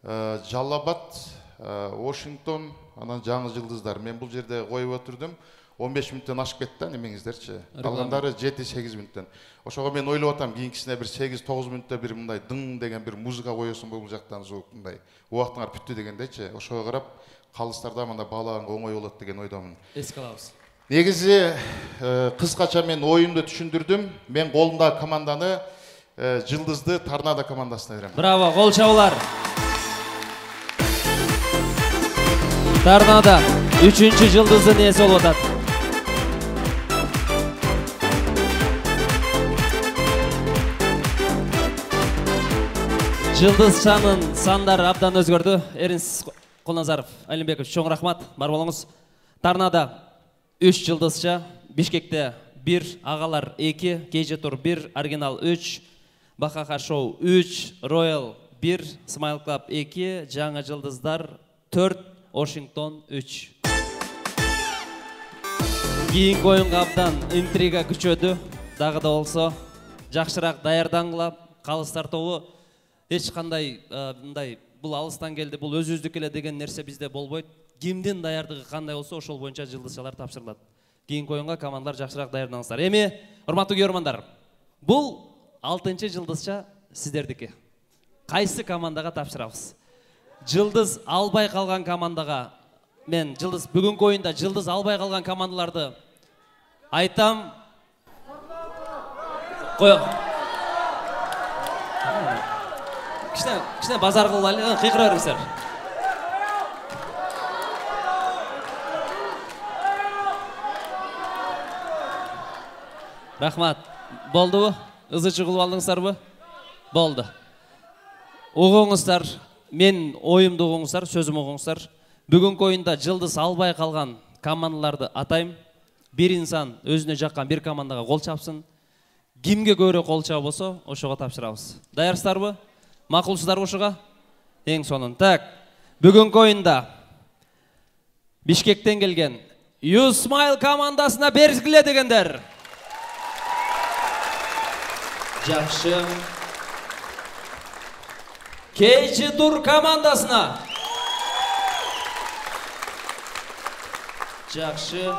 Жаллабад, Вашингтон, анан жаңы жылдыздар. Мен бул жерде коюп отурдум. 15 минуттан ашып кетти да, немеңиздерчи. Калгандары 7-8 минуттан. Ошого мен ойлоп атам, кийинкисине бир 8-9 минутта бир мындай дың деген бир музыка коесун бул жактан звук мындай. Убактыңар бүттү дегендечи. Ошого карап, калыстарда мында баалаганга оңой болот деген ойдомун. Эске алабыз. Негизи кыскача мен оюнду түшүндүрдүм. Мен колумдагы команданы жылдызды Торнадо командасына берем. Браво, кол чабуулар. Торнадо 3-чү жылдыздын ээси болуп атат. Жылдызчанын сандары абдан өзгөрдү. Эрнис Кулназаров, Алимбеков, чоң рахмат. Бар болуңуз. Торнадо 3 жылдызча, Бишкекте 1, агалар 2, Кейже Тур 1, Оригинал 3, Бахаха шоу 3, Роял 1, Смайл Клаб 2, жаңы жылдыздар 4, Вашингтон 3. Кийинки оюнга абдан интрига күчөдү. Дагы да болсо, жакшыраак даярдангыла, калыстар тобу эч кандай мындай бул алыстан келди, бул өзүбүздүк эле деген нерсе бизде болбойт. Кимдин даярдыгы кандай болсо, ошол боюнча жылдызчалар тапшырылат. Кийинки оюнга командалар жакшыраак даярдаңыздар. Эми, урматтуу көрөрмандар, бул 6-чы жылдызча сиздердики. Кайсы командага тапшырабыз? Жылдыз албай калган командага, мен жылдыз бүгүнкү оюнда жылдыз албай калган командаларды айтам. Кой. Кичине базар кылалы, кыйкыра бериңиздер. Рахмат. Болдубу? Ызы чыгылып алдыңыздарбы? Болду. Угуңуздар, мен оюмду угуңуздар, сөзүм угуңуздар. Бүгүнкү оюнда жылдыз албай калган командаларды атайм. Bir insan özüne жаккан bir командаға кол чапсын. Кимге көбүрөөк кол чабы болсо, ошого тапшырабыз. Даярсыздарбы? Макулсуздарбы ошого? Эң сонун. Так, бүгүнкү оюнда Бишкектен келген Юсмайл командасына бергиле дегендер. Жакшы. Кейчи тур командасына. Жакшы.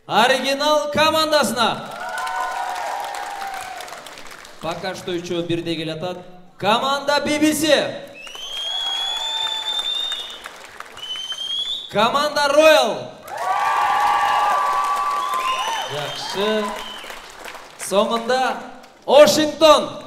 Оригинал командасына. Пока что еще бирде келатат. Команда BBC. Команда Royal. Жақсы. Соңында Washington.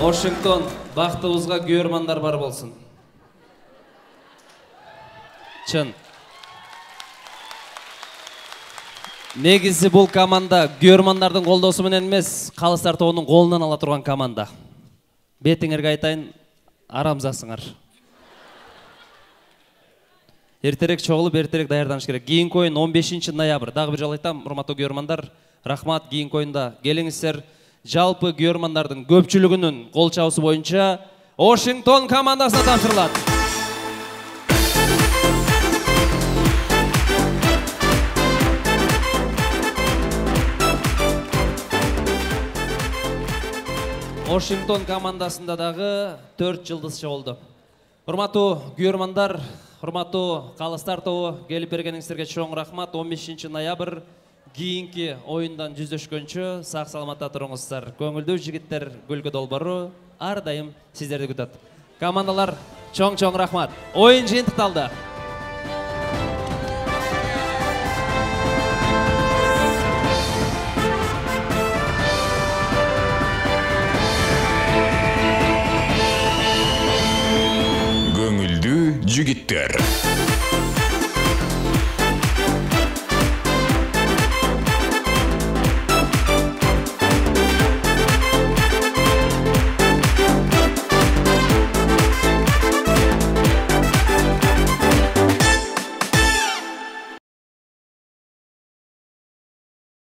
Washington, бактыбызга көрмандар бар болсын. Чын. Негизи бул команда көрмандардын колдоосу менен эмес, калыстар тобунун колунан ала турган команда. Бетиңерге айтайын, арамзасыңар. Эртерээк чогулуп, эртерээк даярданыш керек. Кийинки оюн 15 ноябрь. Дагы бир жолу айтам, урматтуу көрмандар, рахмат, кийинки оюнда келиңиздер. Жалпы көрмандардын көпчүлүгүнүн кол чабысы боюнча Washington командасына тапшырылат. Washington командасында дагы 4 жылдызча болду. Урматтуу көрмандар, урматтуу калыстар тобу, келип бергениңиздерге чоң рахмат. 15 ноябрь кийинки оюндан жүздөшкөнчө сак саламатта туруңуздар. Көңүлдүү жигиттер гүлгө долбору ар дайым сиздерди күтөт. Командалар чоң рахмат. Оюн жыйынтыкталды.